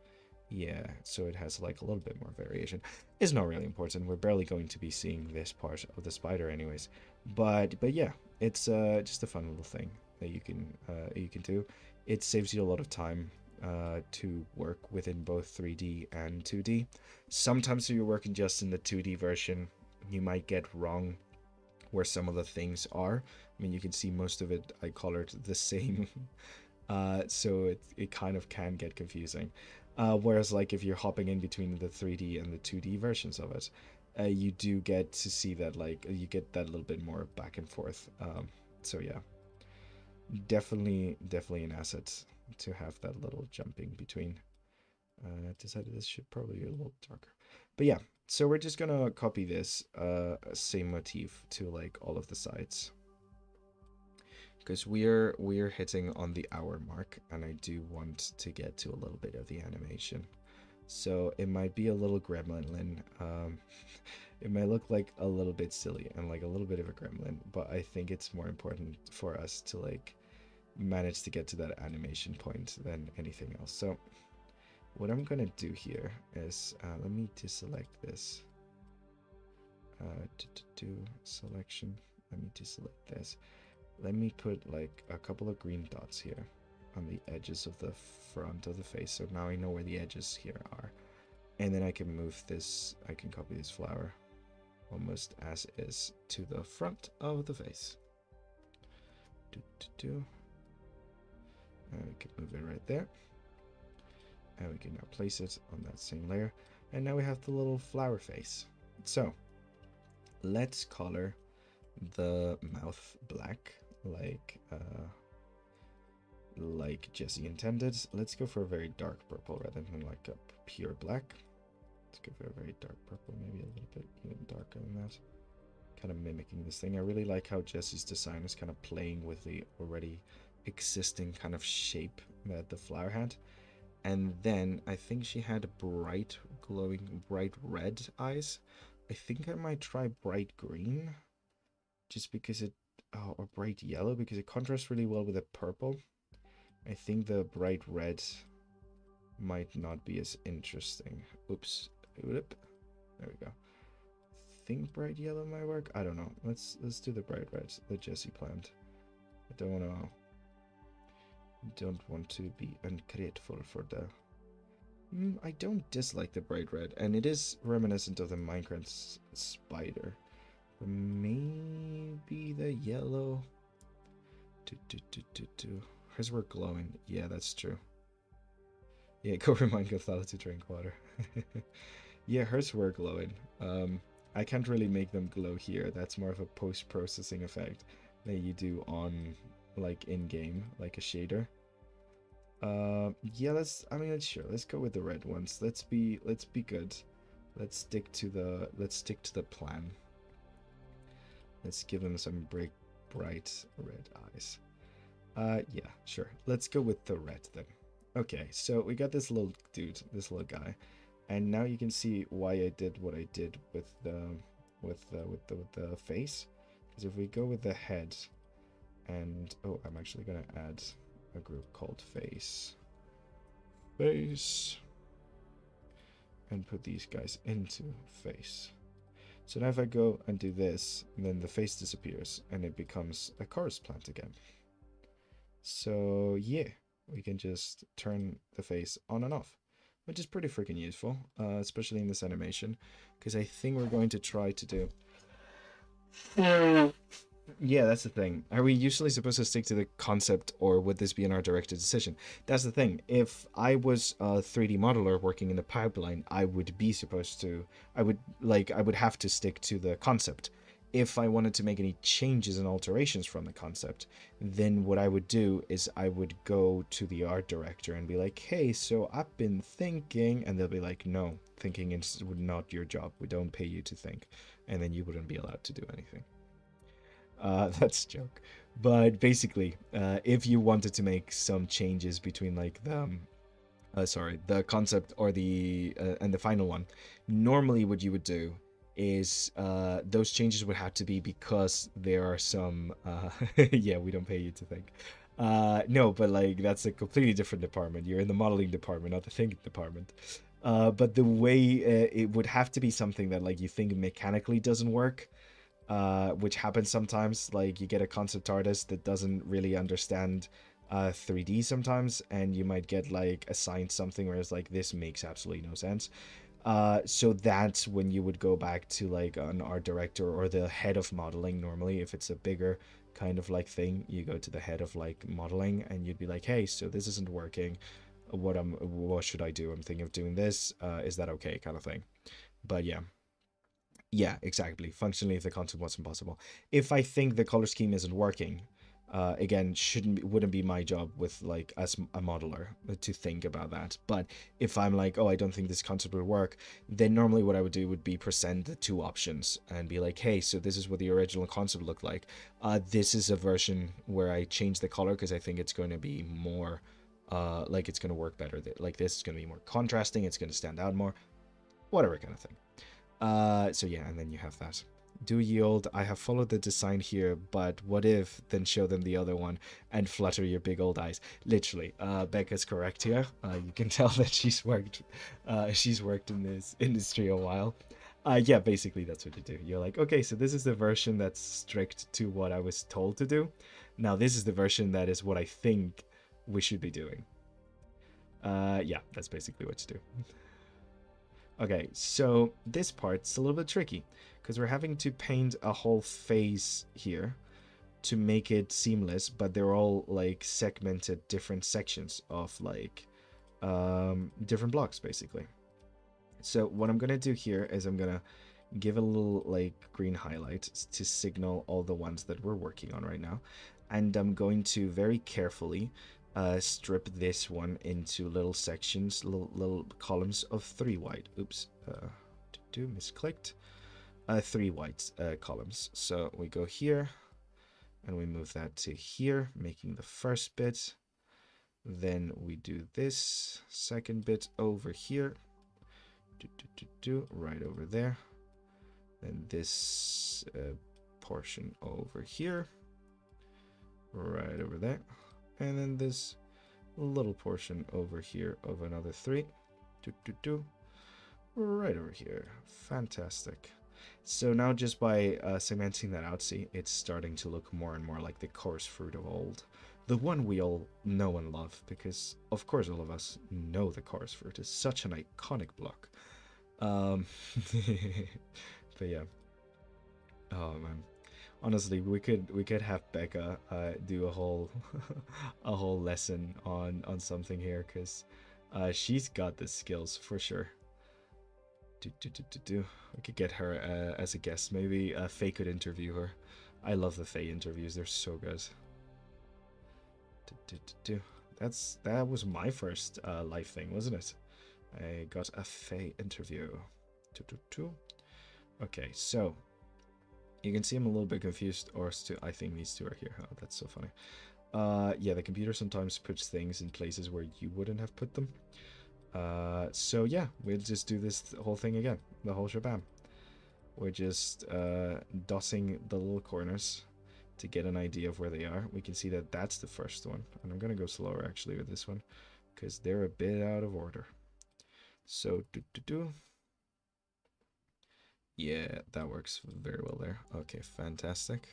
Yeah, so it has like a little bit more variation. It's not really important. We're barely going to be seeing this part of the spider anyways. But yeah, it's just a fun little thing that you can do. It saves you a lot of time to work within both 3D and 2D. Sometimes if you're working just in the 2D version, you might get wrong where some of the things are. I mean, you can see most of it I colored the same. So it kind of can get confusing. Whereas like if you're hopping in between the 3D and the 2D versions of it, you do get to see that, like you get that little bit more back and forth. So yeah, definitely an asset to have that little jumping between. Decided this should probably be a little darker, but yeah. So we're just gonna copy this same motif to like all of the sides, because we're hitting on the hour mark and I do want to get to a little bit of the animation. So it might be a little gremlin. It might look like a little bit silly and like a little bit of a gremlin, but I think it's more important for us to like manage to get to that animation point than anything else. So what I'm gonna do here is let me deselect this. Do selection. Let me deselect this. Let me put like a couple of green dots here on the edges of the front of the face. So now I know where the edges here are. And then I can move this, I can copy this flower almost as is to the front of the face. And we can move it right there. And we can now place it on that same layer. And now we have the little flower face. So let's color the mouth black like Jessie intended. Let's go for a very dark purple rather than like a pure black. Let's go for a very dark purple, maybe a little bit even darker than that. Kind of mimicking this thing. I really like how Jessie's design is kind of playing with the already existing kind of shape that the flower had. And then I think she had bright, glowing, bright red eyes. I think I might try bright green, just because it, or bright yellow, because it contrasts really well with the purple. I think the bright red might not be as interesting. Oops. There we go. I think bright yellow might work. I don't know. Let's do the bright red that Jessie planned. I don't want to be ungrateful for the... I don't dislike the bright red, and it is reminiscent of the Minecraft spider. But maybe the yellow. Hers were glowing. Yeah, that's true. Yeah, go remind Gonzalo to drink water. Yeah, hers were glowing. I can't really make them glow here. That's more of a post-processing effect that you do on like in-game, like a shader. Yeah, sure, let's go with the red ones. Let's be good. Let's stick to the plan. Let's give them some bright red eyes. Yeah, sure. Let's go with the red then. Okay, so we got this little dude, this little guy, and now you can see why I did what I did with the face. Because if we go with the head, and oh, I'm actually gonna add a group called face, and put these guys into face. So now if I go and do this, then the face disappears and it becomes a chorus plant again. So yeah, we can just turn the face on and off, which is pretty freaking useful, especially in this animation, because I think we're going to try to do... Yeah, that's the thing. Are we usually supposed to stick to the concept, or would this be an art-directed decision? That's the thing. If I was a 3D modeler working in the pipeline, I would have to stick to the concept. If I wanted to make any changes and alterations from the concept, then what I would do is I would go to the art director and be like, hey, so I've been thinking, and they'll be like, no, thinking is not your job. We don't pay you to think. And then you wouldn't be allowed to do anything. That's a joke. But basically, if you wanted to make some changes between like the concept or and the final one, normally what you would do is those changes would have to be because there are some yeah, we don't pay you to think. No, but like that's a completely different department. You're in the modeling department, not the thinking department. But the way it would have to be something that like you think mechanically doesn't work, which happens sometimes. Like you get a concept artist that doesn't really understand 3D sometimes, and you might get like assigned something where it's like, this makes absolutely no sense. So that's when you would go back to like an art director or the head of modeling. Normally, if it's a bigger kind of like thing, you go to the head of like modeling and you'd be like, hey, so this isn't working. What should I do? I'm thinking of doing this. Is that okay? Kind of thing. But yeah, exactly. Functionally, if the concept wasn't possible. If I think the color scheme isn't working, again, wouldn't be my job with like as a modeler to think about that. But if I'm like, oh, I don't think this concept will work, then normally what I would do would be present the two options and be like, hey, so this is what the original concept looked like. This is a version where I change the color because I think it's going to be more, like it's going to work better. Like this is going to be more contrasting. It's going to stand out more, whatever kind of thing. So yeah, and then you have that. Do yield, I have followed the design here, but what if, then show them the other one and flutter your big old eyes. Literally, Becca's correct here. You can tell that she's worked in this industry a while. Yeah, basically that's what you do. You're like, okay, so this is the version that's strict to what I was told to do. Now this is the version that is what I think we should be doing. Yeah, that's basically what you do. Okay, so this part's a little bit tricky because we're having to paint a whole face here to make it seamless, but they're all like segmented different sections of like different blocks basically. So what I'm gonna do here is I'm gonna give a little like green highlight to signal all the ones that we're working on right now, and I'm going to very carefully strip this one into little sections, little columns of 3 white. Oops, misclicked. 3 white columns. So we go here and we move that to here, making the first bit. Then we do this second bit over here, right over there. Then this portion over here, right over there. And then this little portion over here of another 3, right over here. Fantastic. So now just by segmenting that out, see, it's starting to look more and more like the coarse fruit of old. The one we all know and love, because of course all of us know the coarse fruit. It's such an iconic block. But yeah. Oh man. Honestly, we could have Becca do a whole a whole lesson on something here, because she's got the skills for sure. We could get her as a guest. Maybe Faye could interview her. I love the Faye interviews. They're so good. That was my first live thing, wasn't it? I got a Faye interview. Okay, so you can see I'm a little bit confused, or I think these two are here. Oh, that's so funny. Yeah, the computer sometimes puts things in places where you wouldn't have put them. So yeah, we'll just do this whole thing again, the whole shabam. We're just dotting the little corners to get an idea of where they are. We can see that that's the first one, and I'm gonna go slower actually with this one because they're a bit out of order. So yeah, that works very well there. Okay, fantastic.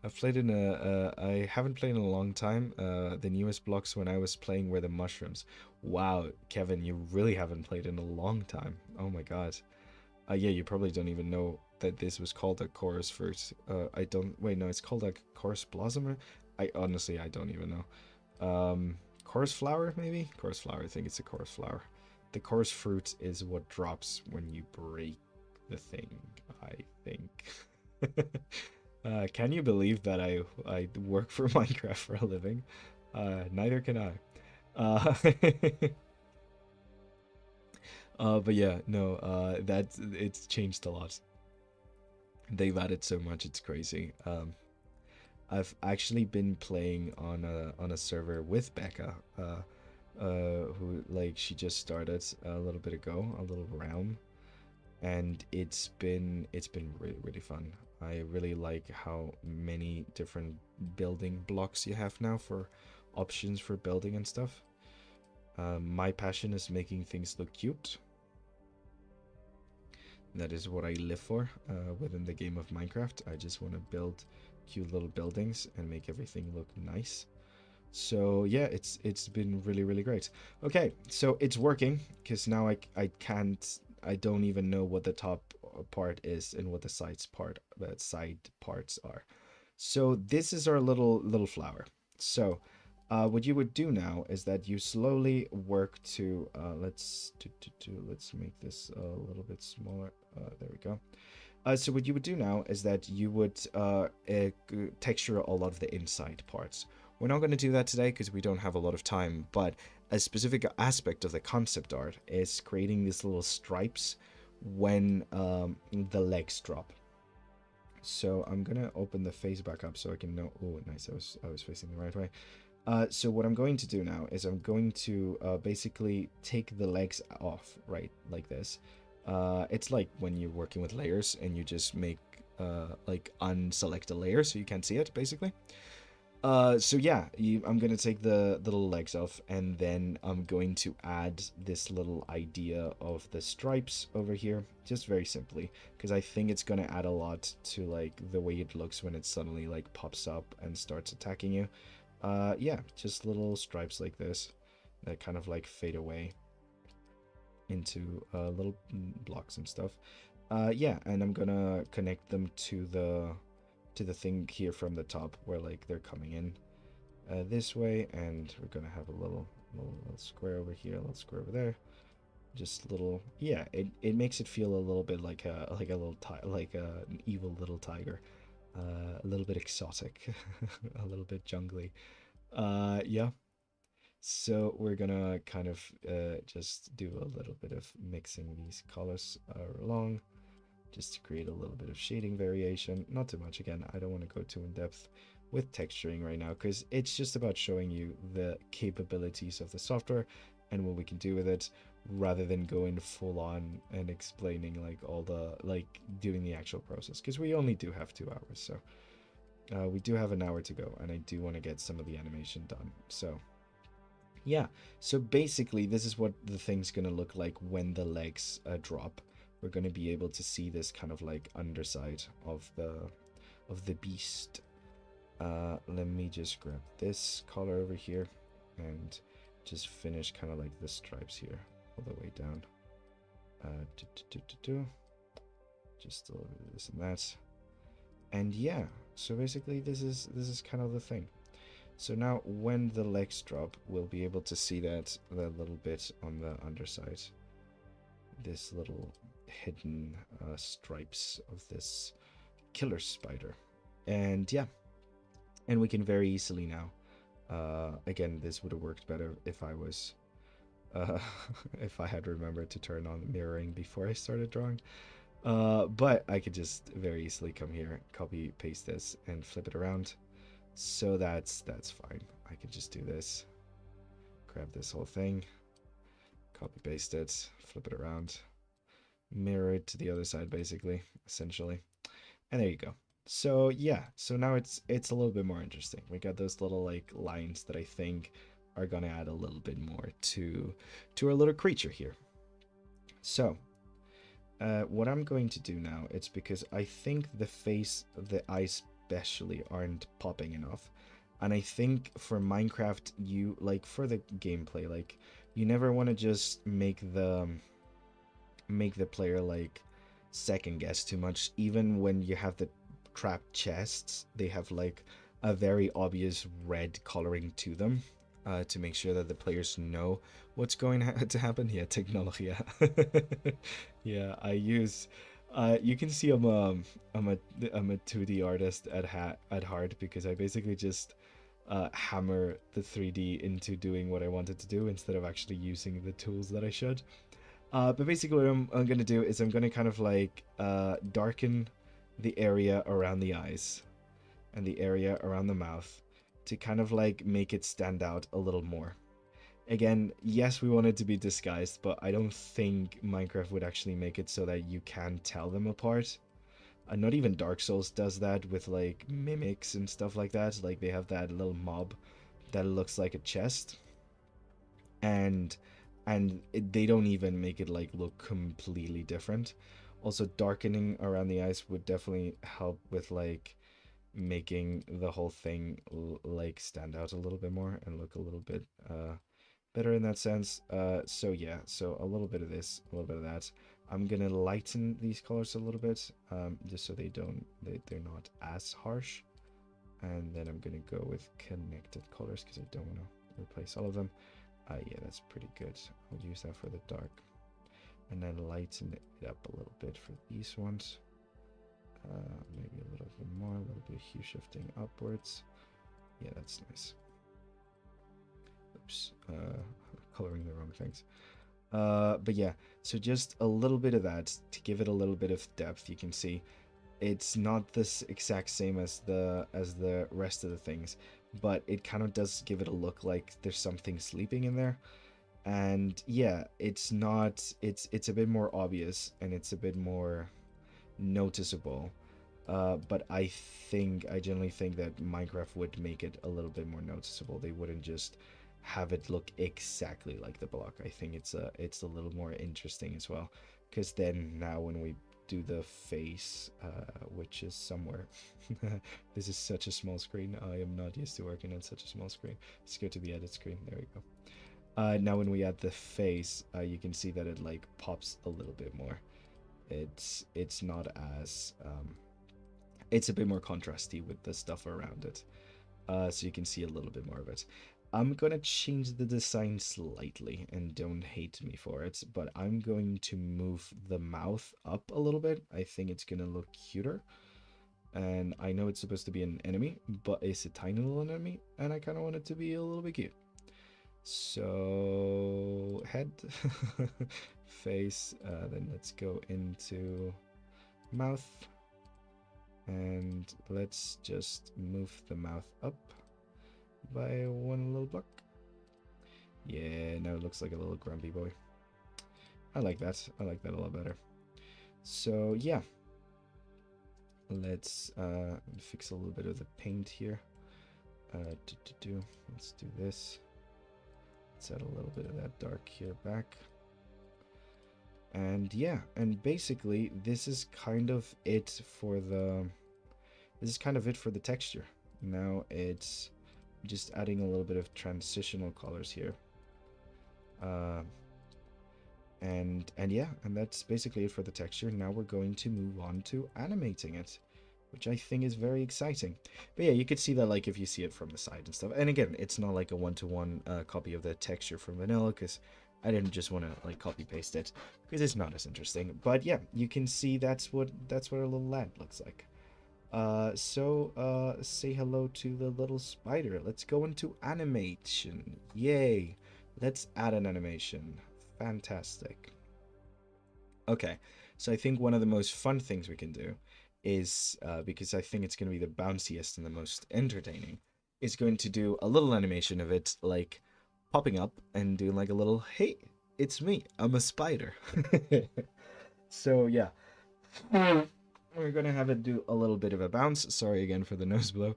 I've played in I haven't played in a long time. The newest blocks when I was playing were the mushrooms. Wow, Kevin, you really haven't played in a long time. Oh my god. Yeah, you probably don't even know that this was called a chorus fruit. I don't, wait, no, it's called a chorus blossom. I honestly, I don't even know. Chorus flower, maybe? Chorus flower, I think it's a chorus flower. The chorus fruit is what drops when you break the thing, I think. Can you believe that I work for Minecraft for a living? Neither can I. But yeah, no, it's changed a lot. They've added so much, it's crazy. I've actually been playing on a server with Becca, who, like, she just started a little bit ago, a little realm, and it's been really, really fun. I really like how many different building blocks you have now for options for building and stuff. My passion is making things look cute. That is what I live for within the game of Minecraft. I just want to build cute little buildings and make everything look nice. So yeah, it's been really, really great. Okay, so it's working because now I don't even know what the top part is and what the side parts are. So this is our little flower. So what you would do now is that you slowly work to let's make this a little bit smaller. There we go. So what you would do now is that you would texture a lot of the inside parts. We're not going to do that today because we don't have a lot of time, but a specific aspect of the concept art is creating these little stripes when the legs drop. So I'm gonna open the face back up so I can know. Oh, nice! I was facing the right way. So what I'm going to do now is I'm going to basically take the legs off, right, like this. It's like when you're working with layers and you just make like unselect a layer so you can't see it, basically. So yeah, I'm gonna take the little legs off, and then I'm going to add this little idea of the stripes over here, just very simply, because I think it's gonna add a lot to like the way it looks when it suddenly like pops up and starts attacking you. Yeah, just little stripes like this that kind of like fade away into little blocks and stuff. Yeah, and I'm gonna connect them to the thing here from the top where like they're coming in this way, and we're gonna have a little square over here, a little square over there, just little, yeah, it makes it feel a little bit like a little like an evil little tiger, a little bit exotic, a little bit jungly. Yeah, so we're gonna kind of just do a little bit of mixing these colors along, just to create a little bit of shading variation. Not too much, again, I don't want to go too in depth with texturing right now because it's just about showing you the capabilities of the software and what we can do with it, rather than going full on and explaining like all the like doing the actual process, because we only do have 2 hours. So we do have an hour to go, and I do want to get some of the animation done. So yeah, so basically this is what the thing's gonna look like when the legs drop. We're going to be able to see this kind of like underside of the beast. Let me just grab this color over here and just finish kind of like the stripes here all the way down. Just a little bit of this and that. And yeah, so basically this is kind of the thing. So now when the legs drop, we'll be able to see that little bit on the underside. this little hidden stripes of this killer spider. And yeah, and we can very easily now. Again, this would have worked better if I was, uh, if I had remembered to turn on mirroring before I started drawing. But I could just very easily come here, copy paste this, and flip it around. So that's fine. I could just do this, grab this whole thing, copy paste it, flip it around, mirror it to the other side, basically, essentially. And there you go. So yeah, so now it's a little bit more interesting. We got those little like lines that I think are gonna add a little bit more to our little creature here. So what I'm going to do now, it's because I think the face, the eyes especially aren't popping enough. And I think for Minecraft, you like for the gameplay, like you never want to just make the player like second guess too much. Even when you have the trapped chests, they have like a very obvious red coloring to them, to make sure that the players know what's going to happen. Yeah, technology. Yeah, yeah. I use. You can see I'm a 2D artist at heart, because I basically just hammer the 3D into doing what I wanted to do instead of actually using the tools that I should. But basically what I'm going to do is I'm going to kind of like darken the area around the eyes and the area around the mouth to kind of like make it stand out a little more. Again, yes, we want it to be disguised, but I don't think Minecraft would actually make it so that you can tell them apart. Not even Dark Souls does that with like mimics and stuff like that. Like they have that little mob that looks like a chest, and they don't even make it like look completely different. Also, darkening around the eyes would definitely help with like making the whole thing like stand out a little bit more and look a little bit better in that sense. So yeah, so a little bit of this, a little bit of that. I'm gonna lighten these colors a little bit, just so they're not as harsh. And then I'm gonna go with connected colors because I don't want to replace all of them. Yeah, that's pretty good. I'll use that for the dark. And then lighten it up a little bit for these ones. Maybe a little bit more, a little bit of hue shifting upwards. Yeah, that's nice. Oops, coloring the wrong things. But yeah, so just a little bit of that to give it a little bit of depth. You can see it's not this exact same as the rest of the things, but it kind of does give it a look like there's something sleeping in there. And yeah, it's not, it's a bit more obvious and it's a bit more noticeable. But I generally think that Minecraft would make it a little bit more noticeable. They wouldn't just have it look exactly like the block. I think it's a little more interesting as well, because then now when we do the face, which is somewhere, this is such a small screen. I am not used to working on such a small screen. Let's go to the edit screen. There we go. Now when we add the face, you can see that it like pops a little bit more. It's not as it's a bit more contrasty with the stuff around it, so you can see a little bit more of it. I'm gonna change the design slightly, and don't hate me for it, but I'm going to move the mouth up a little bit. I think it's gonna look cuter, and I know it's supposed to be an enemy, but it's a tiny little enemy, and I kind of want it to be a little bit cute. So head, face, then let's go into mouth, and let's just move the mouth up by one little block. Yeah, now it looks like a little grumpy boy. I like that. I like that a lot better. So yeah, let's fix a little bit of the paint here. Let's do this. Let's add a little bit of that dark here back. And yeah, and basically this is kind of it for the texture. Now it's just adding a little bit of transitional colors here. And yeah, and that's basically it for the texture. Now we're going to move on to animating it, which I think is very exciting. But yeah, you could see that like if you see it from the side and stuff. And again, it's not like a one-to-one copy of the texture from vanilla, because I didn't just want to like copy paste it because it's not as interesting. But yeah, you can see that's what our little land looks like. Say hello to the little spider. Let's go into animation. Yay. Let's add an animation. Fantastic. Okay, so I think one of the most fun things we can do is, because I think it's going to be the bounciest and the most entertaining, is going to do a little animation of it, like, popping up and doing like a little, hey, it's me, I'm a spider. So, yeah. We're going to have it do a little bit of a bounce. Sorry again for the nose blow.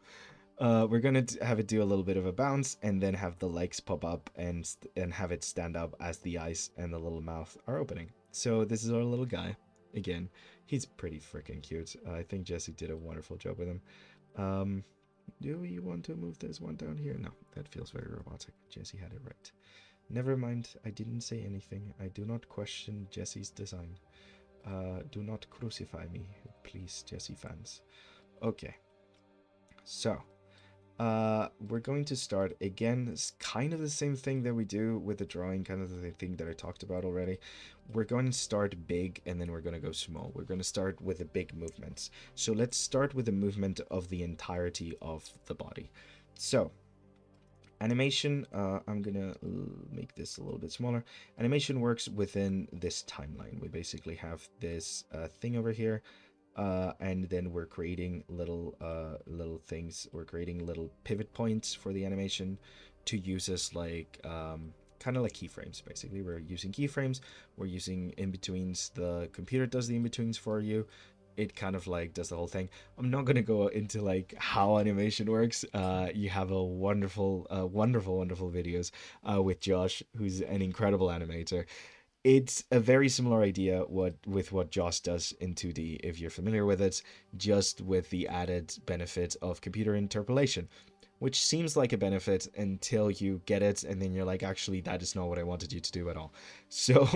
We're gonna have it do a little bit of a bounce, and then have the legs pop up and have it stand up as the eyes and the little mouth are opening. So this is our little guy. Again, he's pretty freaking cute. I think Jessie did a wonderful job with him. Do you want to move this one down here? No, that feels very robotic. Jessie had it right. Never mind, I didn't say anything. I do not question Jessie's design. Do not crucify me, please, Jessie fans. Okay, so we're going to start again. It's kind of the same thing that we do with the drawing, kind of the thing that I talked about already. We're going to start big and then we're going to go small. We're going to start with the big movements. So let's start with the movement of the entirety of the body. So animation, I'm gonna make this a little bit smaller. Animation works within this timeline. We basically have this thing over here, and then we're creating little things. We're creating little pivot points for the animation to use as like kind of like keyframes. Basically, we're using keyframes. We're using in-betweens. The computer does the in-betweens for you. It kind of like does the whole thing. I'm not going to go into like how animation works. You have a wonderful videos with Josh, who's an incredible animator. It's a very similar idea with what Josh does in 2D, if you're familiar with it, just with the added benefit of computer interpolation, which seems like a benefit until you get it, and then you're like, actually, that is not what I wanted you to do at all. So,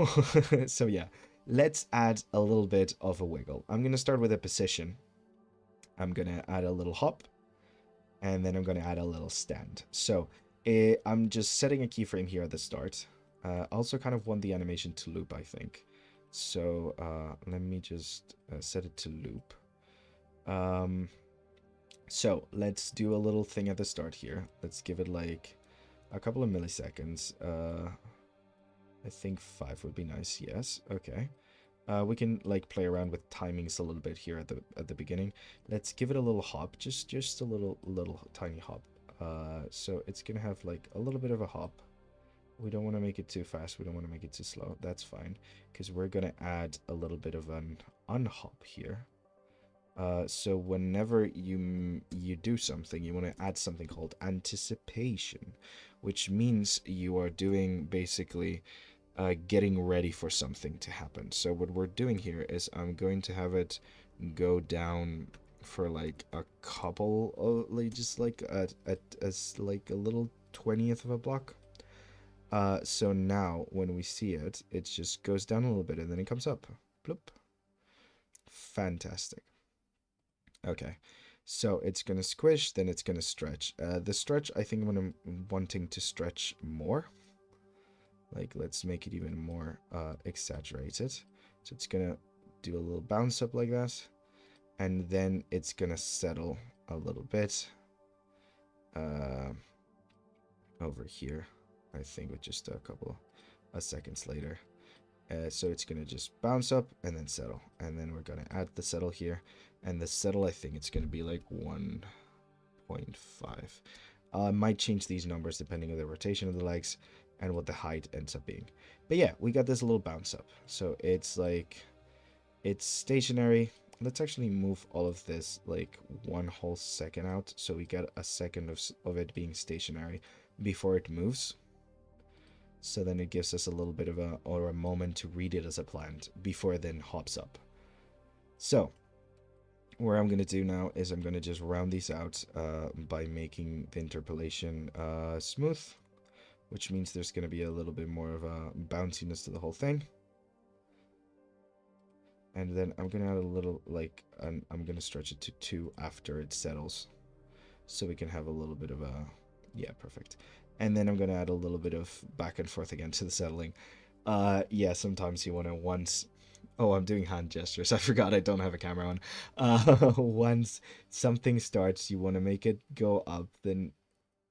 so yeah, let's add a little bit of a wiggle. I'm going to start with a position. I'm going to add a little hop, and then I'm going to add a little stand. So I'm just setting a keyframe here at the start. Also kind of want the animation to loop, I think. So let me just set it to loop. So let's do a little thing at the start here. Let's give it like a couple of milliseconds. I think 5 would be nice. Yes. Okay. We can like play around with timings a little bit here at the beginning. Let's give it a little hop, just a little tiny hop. So it's gonna have like a little bit of a hop. We don't want to make it too fast. We don't want to make it too slow. That's fine, because we're going to add a little bit of an unhop here. So whenever you do something, you want to add something called anticipation, which means you are doing basically getting ready for something to happen. So what we're doing here is I'm going to have it go down for like a couple of, like, just like like a little 20th of a block. So now when we see it, it just goes down a little bit and then it comes up. Bloop. Fantastic. Okay, so it's gonna squish, then it's gonna stretch. The stretch, I think I'm wanting to stretch more. Like, let's make it even more exaggerated. So it's gonna do a little bounce up like that, and then it's gonna settle a little bit over here. I think with just a couple of seconds later. So it's going to just bounce up and then settle. And then we're going to add the settle here. And the settle, I think it's going to be like 1.5. I might change these numbers depending on the rotation of the legs and what the height ends up being. But yeah, we got this little bounce up. So it's like, it's stationary. Let's actually move all of this like 1 whole second out. So we get a second of it being stationary before it moves. So then it gives us a little bit of a moment to read it as a plant before it then hops up. So what I'm going to do now is I'm going to just round these out by making the interpolation smooth, which means there's going to be a little bit more of a bounciness to the whole thing. And then I'm going to add a little, like, I'm going to stretch it to 2 after it settles. So we can have a little bit of a, yeah, perfect. And then I'm going to add a little bit of back and forth again to the settling. Yeah, sometimes you want to once... Oh, I'm doing hand gestures. I forgot I don't have a camera on. Once something starts, you want to make it go up, then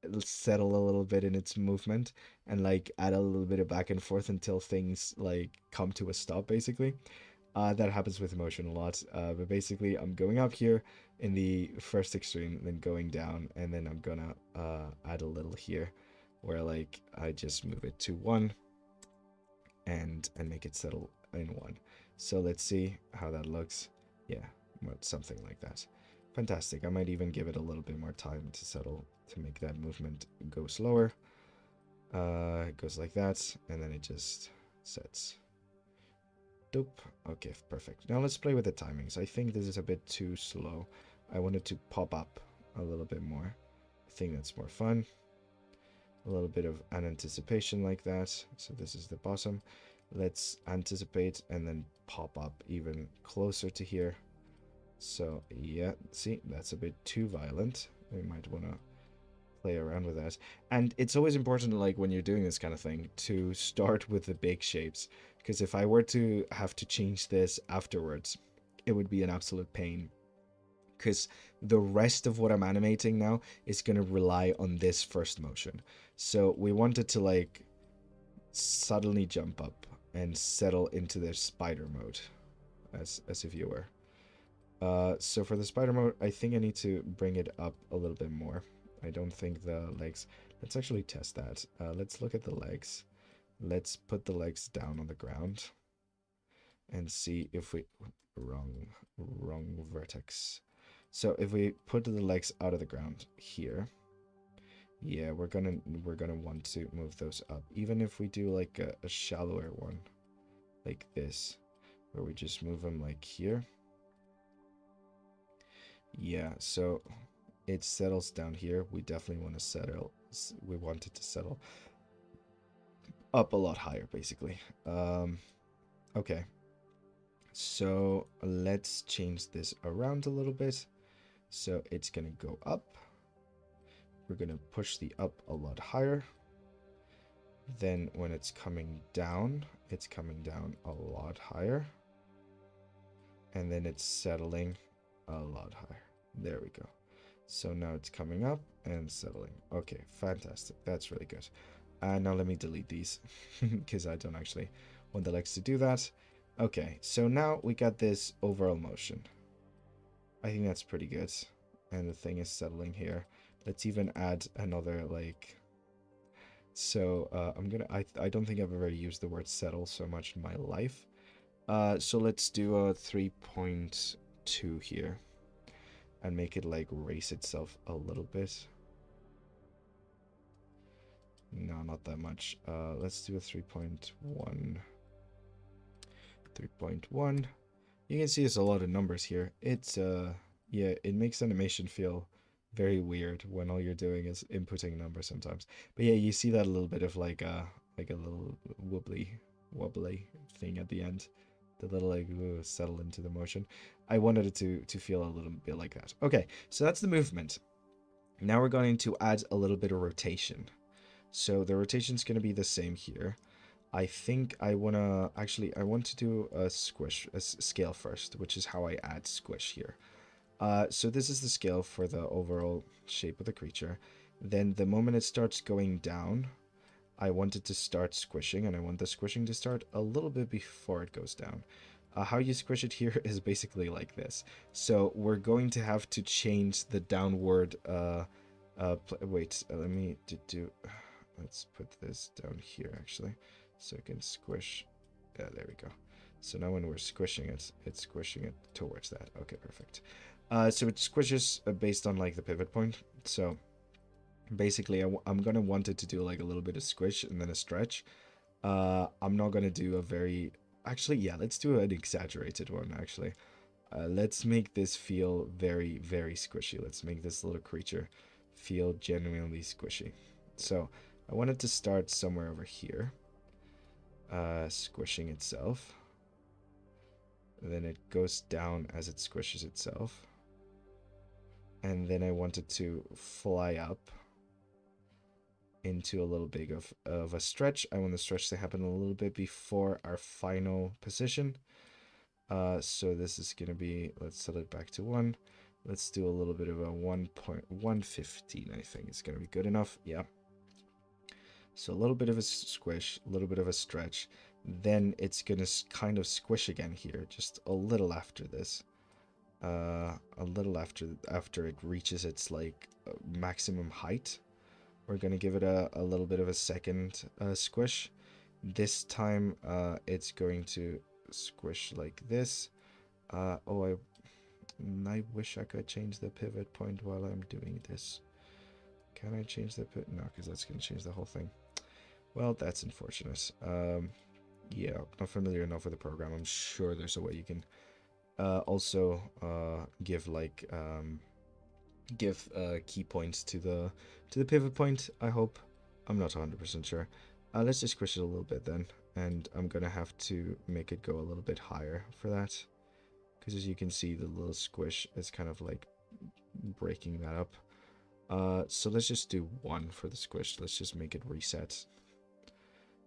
it'll settle a little bit in its movement and like add a little bit of back and forth until things like come to a stop, basically. That happens with motion a lot. But basically, I'm going up here in the first extreme, then going down, and then I'm gonna add a little here, where like I just move it to 1, and make it settle in 1. So let's see how that looks. Yeah, something like that. Fantastic. I might even give it a little bit more time to settle to make that movement go slower. It goes like that, and then it just sets. Dope. Okay, perfect. Now let's play with the timings. I think this is a bit too slow. I wanted to pop up a little bit more. I think that's more fun. A little bit of an anticipation like that. So this is the bottom. Let's anticipate and then pop up even closer to here. So yeah, see, that's a bit too violent. We might want to play around with that. And it's always important, like when you're doing this kind of thing, to start with the big shapes, because if I were to have to change this afterwards, it would be an absolute pain, because the rest of what I'm animating now is going to rely on this first motion. So we want it to like suddenly jump up and settle into the spider mode, as if you were. So for the spider mode, I think I need to bring it up a little bit more. I don't think the legs... Let's actually test that. Let's look at the legs. Let's put the legs down on the ground and see if we... Wrong vertex. So if we put the legs out of the ground here, yeah, we're gonna want to move those up. Even if we do like a shallower one, like this, where we just move them like here. Yeah, so it settles down here. We definitely want to settle. We want it to settle up a lot higher, basically. Okay. So let's change this around a little bit. So it's going to go up. We're going to push the up a lot higher. Then when it's coming down a lot higher. And then it's settling a lot higher. There we go. So now it's coming up and settling. Okay, fantastic. That's really good. Now let me delete these because I don't actually want the legs to do that. Okay, so now we got this overall motion. I think that's pretty good. And the thing is settling here. Let's even add another like... So I don't think I've ever used the word settle so much in my life. So let's do a 3.2 here. And make it like raise itself a little bit. No, not that much. Let's do a 3.1. 3.1. You can see there's a lot of numbers here. It's yeah, it makes animation feel very weird when all you're doing is inputting numbers sometimes. But yeah, you see that a little bit of like a little wobbly thing at the end. The little like settle into the motion. I wanted it to feel a little bit like that. Okay, so that's the movement. Now we're going to add a little bit of rotation. So the rotation is going to be the same here. I think I want to do a scale first, which is how I add squish here. So this is the scale for the overall shape of the creature. Then the moment it starts going down, I want it to start squishing, and I want the squishing to start a little bit before it goes down. How you squish it here is basically like this. So we're going to have to change the downward... wait, let me do... Let's put this down here, actually, so I can squish... Yeah, there we go. So now when we're squishing it, it's squishing it towards that. Okay, perfect. So it squishes based on, like, the pivot point. So... basically I'm gonna want it to do like a little bit of squish and then a stretch. I'm not gonna do a very... Actually, yeah, let's do an exaggerated one, actually. Let's make this feel very, very squishy. Let's make this little creature feel genuinely squishy. So I want it to start somewhere over here, squishing itself. Then it goes down as it squishes itself. And then I want it to fly up into a little bit of a stretch. I want the stretch to happen a little bit before our final position. So this is going to be, let's set it back to 1. Let's do a little bit of a 1.115. I think it's going to be good enough. Yeah. So a little bit of a squish, a little bit of a stretch. Then it's going to kind of squish again here, just a little after this. A little after it reaches its like maximum height. We're going to give it a little bit of a second squish. This time it's going to squish like this. Oh, I wish I could change the pivot point while I'm doing this. Can I change the pivot? No, because that's going to change the whole thing. Well, that's unfortunate. Yeah, I'm not familiar enough with the program. I'm sure there's a way you can also give like key points to the pivot point. I hope. I'm not 100% sure. Let's just squish it a little bit then, and I'm gonna have to make it go a little bit higher for that, because as you can see, the little squish is kind of like breaking that up. So let's just do 1 for the squish. Let's just make it reset.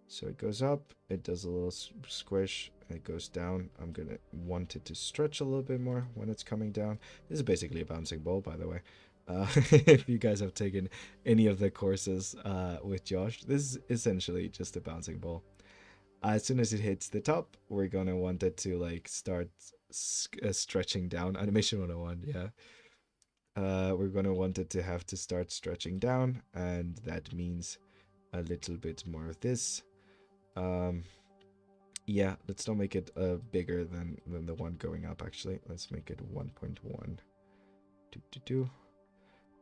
So it goes up, it does a little squish, and it goes down. I'm gonna want it to stretch a little bit more when it's coming down. This is basically a bouncing ball, by the way. If you guys have taken any of the courses with Josh, this is essentially just a bouncing ball. As soon as it hits the top, we're gonna want it to like start stretching down. Animation 101, yeah. We're gonna want it to have to start stretching down, and that means a little bit more of this. Yeah, let's not make it bigger than the one going up. Actually, let's make it 1.1.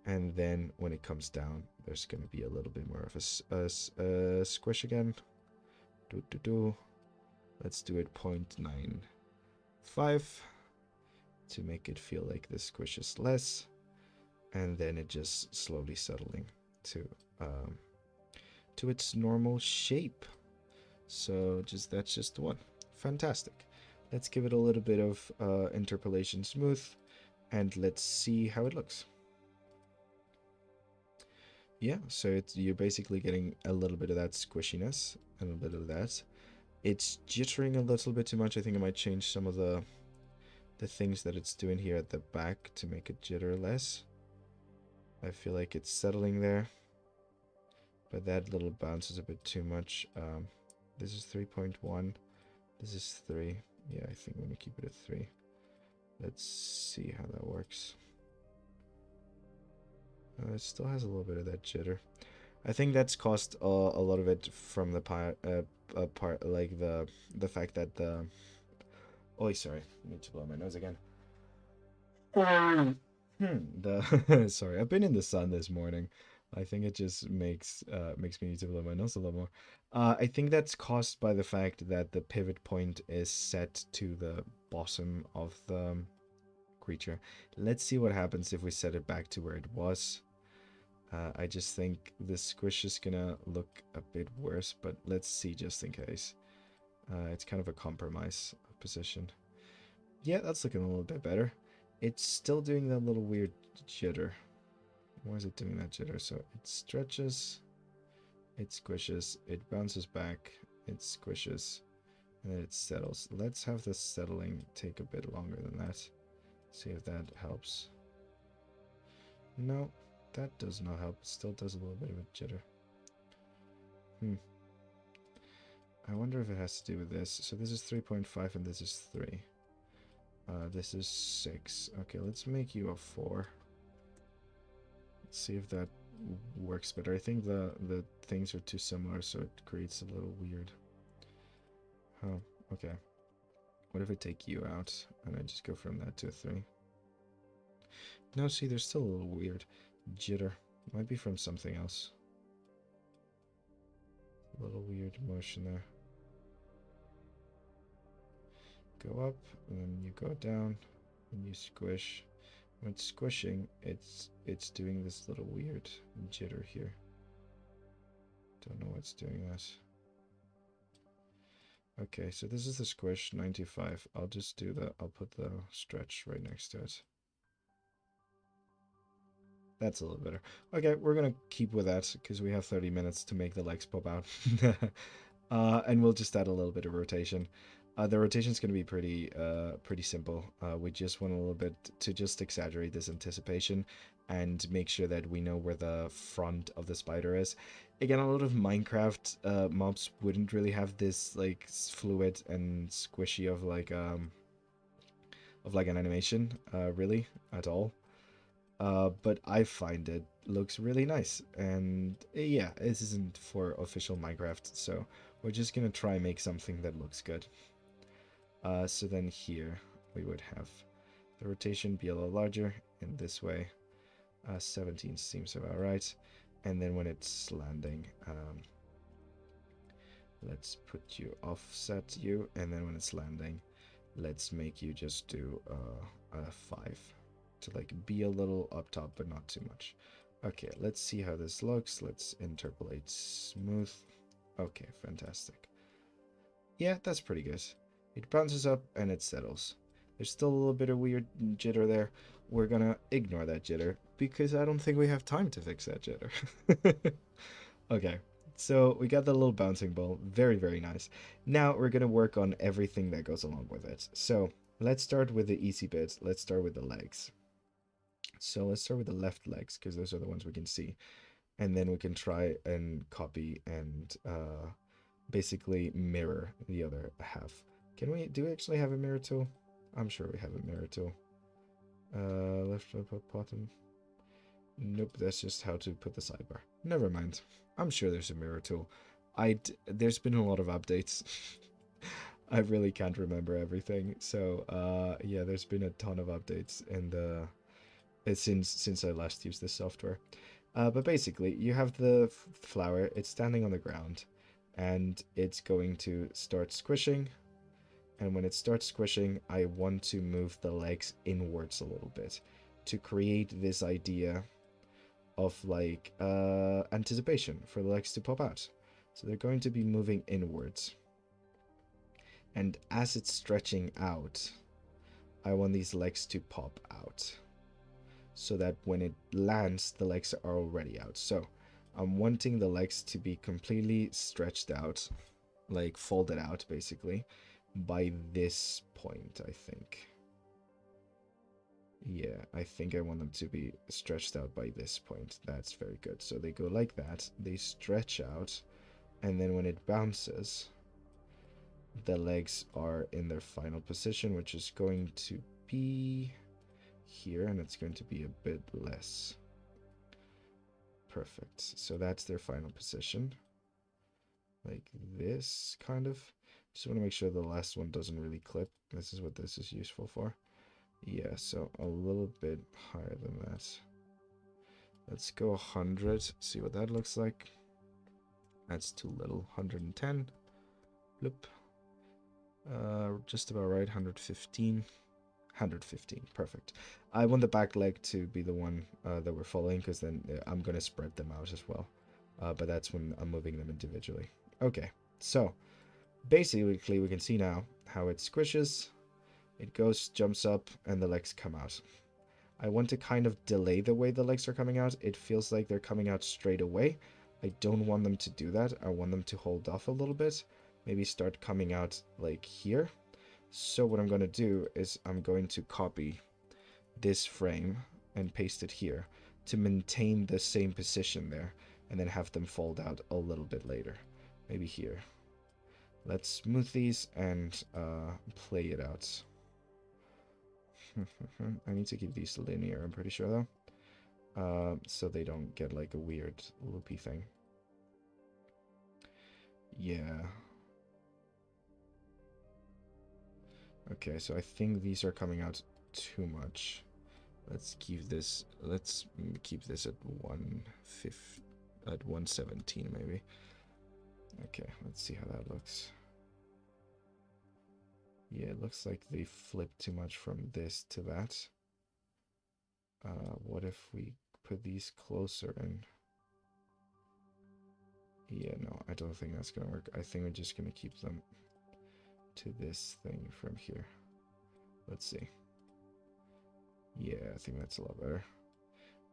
And then when it comes down, there's going to be a little bit more of a squish again. Let's do it 0.95 to make it feel like the squish is less, and then it just slowly settling to its normal shape. So that's just 1. Fantastic. Let's give it a little bit of interpolation smooth, and let's see how it looks. Yeah, so you're basically getting a little bit of that squishiness, a little bit of that. It's jittering a little bit too much. I think I might change some of the things that it's doing here at the back to make it jitter less. I feel like it's settling there, but that little bounce is a bit too much. This is 3.1. This is 3. Yeah, I think I'm going to keep it at 3. Let's see how that works. It still has a little bit of that jitter. I think that's caused a lot of it from the part, like the fact that the... Oh, sorry. I need to blow my nose again. Sorry, I've been in the sun this morning. I think it just makes me need to blow my nose a little more. I think that's caused by the fact that the pivot point is set to the bottom of the creature. Let's see what happens if we set it back to where it was. I just think the squish is gonna look a bit worse, but let's see just in case. It's kind of a compromise position. Yeah, that's looking a little bit better. It's still doing that little weird jitter. Why is it doing that jitter? So it stretches, it squishes, it bounces back, it squishes, and then it settles. Let's have the settling take a bit longer than that. See if that helps. No, that does not help. It still does a little bit of a jitter. I wonder if it has to do with this. So this is 3.5 and this is 3. This is 6. Okay, let's make you a 4. Let's see if that works better. I think the things are too similar, so it creates a little weird. Oh, okay. What if I take you out and I just go from that to a 3? No, see, there's still a little weird jitter. Might be from something else. A little weird motion there. Go up, and then you go down, and you squish. When it's squishing, it's doing this little weird jitter here. Don't know what's doing that. Okay, so this is the squish, 95. I'll put the stretch right next to it. That's a little better. Okay, we're gonna keep with that because we have 30 minutes to make the legs pop out. And we'll just add a little bit of rotation. The rotation is going to be pretty simple. We just want a little bit to just exaggerate this anticipation and make sure that we know where the front of the spider is. Again, a lot of Minecraft mobs wouldn't really have this like fluid and squishy of like an animation, really at all. But I find it looks really nice, and yeah, this isn't for official Minecraft, so we're just gonna try and make something that looks good. So then here we would have the rotation be a little larger in this way. 17 seems about right. And then when it's landing, let's put you offset you, and then when it's landing, let's make you just do a 5 to like be a little up top, but not too much. Okay, let's see how this looks. Let's interpolate smooth. Okay, fantastic. Yeah, that's pretty good. It bounces up and it settles. There's still a little bit of weird jitter there. We're gonna ignore that jitter because I don't think we have time to fix that jitter. Okay, so we got the little bouncing ball. Very, very nice. Now we're gonna work on everything that goes along with it. So let's start with the easy bit. Let's start with the legs. So let's start with the left legs because those are the ones we can see. And then we can try and copy and basically mirror the other half. Do we actually have a mirror tool? I'm sure we have a mirror tool. Left, up, bottom. Nope, that's just how to put the sidebar. Never mind. I'm sure there's a mirror tool. There's been a lot of updates. I really can't remember everything. So, yeah, there's been a ton of updates and since I last used this software. But basically, you have the flower. It's standing on the ground, and it's going to start squishing. And when it starts squishing, I want to move the legs inwards a little bit to create this idea of like anticipation for the legs to pop out. So they're going to be moving inwards. And as it's stretching out, I want these legs to pop out so that when it lands, the legs are already out. So I'm wanting the legs to be completely stretched out, like folded out basically, by this point, I think. Yeah, I think I want them to be stretched out by this point. That's very good. So they go like that, they stretch out, and then when it bounces, the legs are in their final position, which is going to be here, and it's going to be a bit less. Perfect. So that's their final position. Like this, kind of. Just want to make sure the last one doesn't really clip. This is what this is useful for. Yeah, so a little bit higher than that. Let's go 100, see what that looks like. That's too little. 110. Bloop. Just about right. 115. 115. Perfect. I want the back leg to be the one that we're following, because then I'm going to spread them out as well. But that's when I'm moving them individually. Okay, so basically we can see now how it squishes. It goes, jumps up, and the legs come out. I want to kind of delay the way the legs are coming out. It feels like they're coming out straight away. I don't want them to do that. I want them to hold off a little bit. Maybe start coming out like here. So what I'm going to do is I'm going to copy this frame and paste it here to maintain the same position there, and then have them fold out a little bit later. Maybe here. Let's smooth these and play it out. I need to keep these linear, I'm pretty sure though. So they don't get like a weird loopy thing. Yeah. Okay, so I think these are coming out too much. Let's keep this at 117 maybe. Okay, let's see how that looks. Yeah, it looks like they flipped too much from this to that. What if we put these closer in? Yeah, no, I don't think that's gonna work. I think we're just gonna keep them to this thing from here. Let's see. Yeah, I think that's a lot better.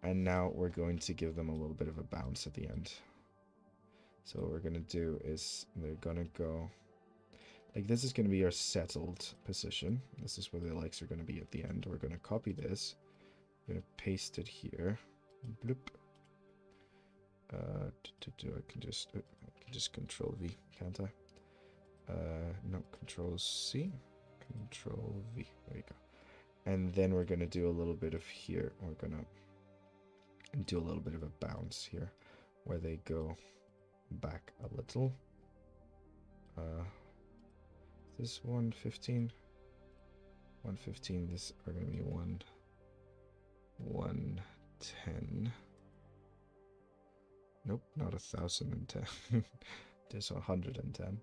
And now we're going to give them a little bit of a bounce at the end. So what we're going to do is they're going to go... Like, this is going to be our settled position. This is where the legs are going to be at the end. We're going to copy this. I'm going to paste it here. Bloop. I can just Control V, can't I? No, Control C. Control V. There you go. And then we're going to do a little bit of here. We're going to do a little bit of a bounce here where they go back a little. This 115. 115. This are going to be 110. Nope, not 1,010. Just 110.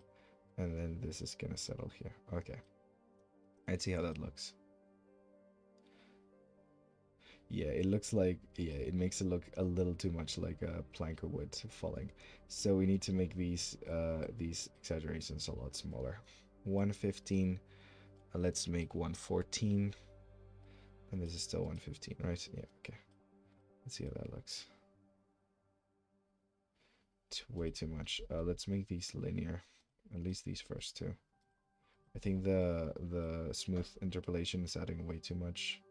And then this is going to settle here. Okay. Let's see how that looks. Yeah, it looks like, yeah, it makes it look a little too much like a plank of wood falling. So we need to make these exaggerations a lot smaller. 115. Let's make 114. And this is still 115, right? Yeah, okay. Let's see how that looks. It's way too much. Let's make these linear. At least these first two. I think the smooth interpolation is adding way too much.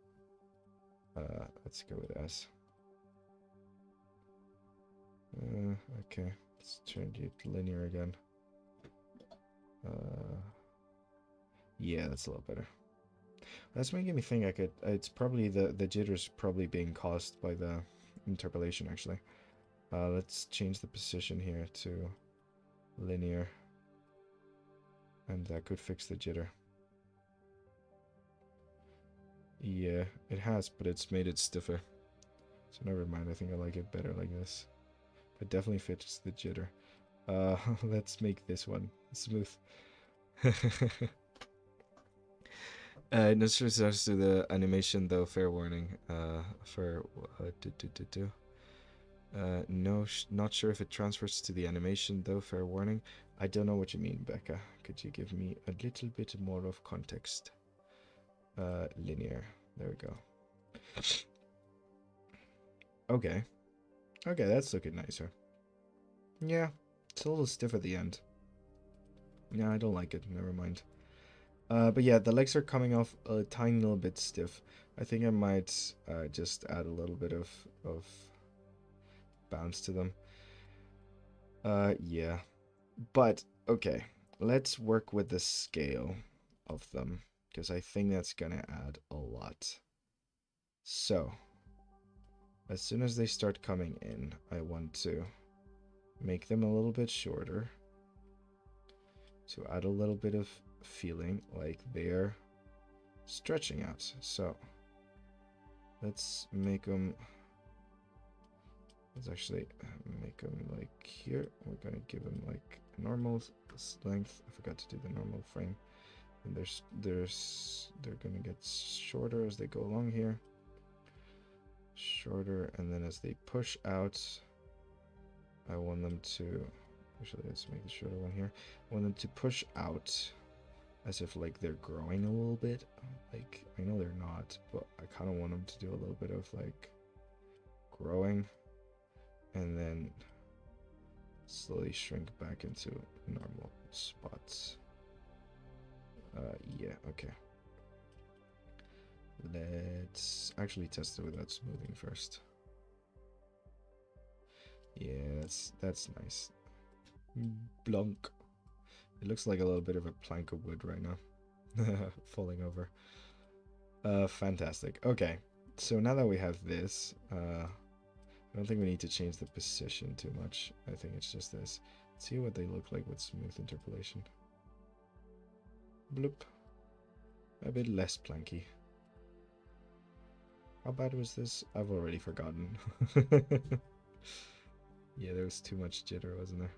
Let's go with S. Okay, let's turn it linear again. Yeah, that's a lot better. That's making me think I could. It's probably the jitters probably being caused by the interpolation actually. Let's change the position here to linear, and that could fix the jitter. Yeah, it has, but it's made it stiffer. So never mind, I think I like it better like this. It definitely fits the jitter. Let's make this one smooth. No stress to the animation though, fair warning. No, not sure if it transfers to the animation though, fair warning. I don't know what you mean, Becca. Could you give me a little bit more of context? Linear. There we go. Okay. Okay, that's looking nicer. Yeah, it's a little stiff at the end. Yeah, I don't like it. Never mind. But yeah, the legs are coming off a tiny little bit stiff. I think I might just add a little bit of bounce to them. Yeah. But, okay. Let's work with the scale of them, because I think that's gonna add a lot. So, as soon as they start coming in, I want to make them a little bit shorter to add a little bit of feeling like they're stretching out. So let's make them, let's actually make them like here. We're gonna give them like normal length. I forgot to do the normal frame. And they're gonna get shorter as they go along here. Shorter, and then as they push out, I want them to, actually let's make the shorter one here. I want them to push out as if like they're growing a little bit. Like, I know they're not, but I kind of want them to do a little bit of like growing and then slowly shrink back into normal spots. Yeah, okay. Let's actually test it without smoothing first. Yeah, that's nice. Blunk. It looks like a little bit of a plank of wood right now. Falling over. Fantastic. Okay, so now that we have this, I don't think we need to change the position too much. I think it's just this. Let's see what they look like with smooth interpolation. Bloop. A bit less planky. How bad was this? I've already forgotten. Yeah, there was too much jitter, wasn't there?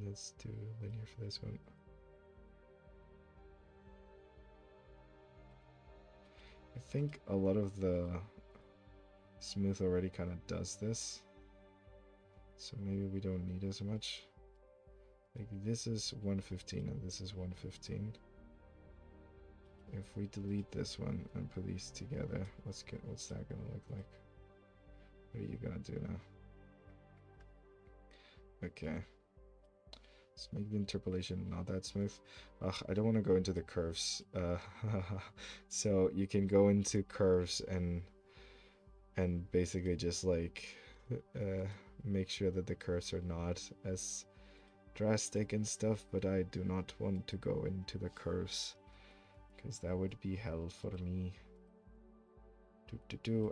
Let's do linear for this one. I think a lot of the smooth already kind of does this, so maybe we don't need as much. Like this is 115 and this is 115. if we delete this one and put these together, what's that gonna look like? What are you gonna do now? Okay. Let's make the interpolation not that smooth. Ugh, I don't want to go into the curves. So you can go into curves and basically just like make sure that the curves are not as drastic and stuff, but I do not want to go into the curves because that would be hell for me.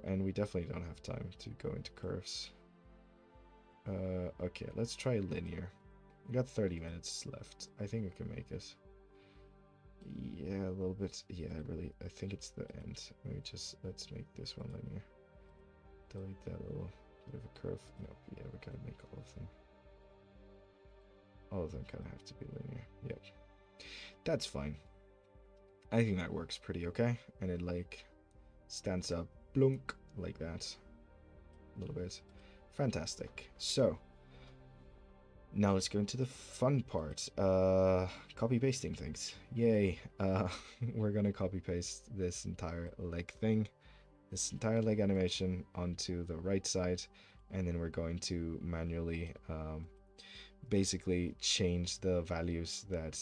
And we definitely don't have time to go into curves. Okay, let's try linear. We got 30 minutes left. I think we can make it. Yeah, a little bit. Yeah, I think it's the end. Maybe just, let's make this one linear. Delete that little bit of a curve. No, yeah, we gotta make all of them. All of them kind of have to be linear. Yep. That's fine. I think that works pretty okay. And it like stands up, blunk, like that. A little bit. Fantastic. So, now let's go into the fun part. Copy pasting things. Yay. We're gonna copy paste this entire leg thing, this entire leg animation onto the right side, and then we're going to manually basically change the values that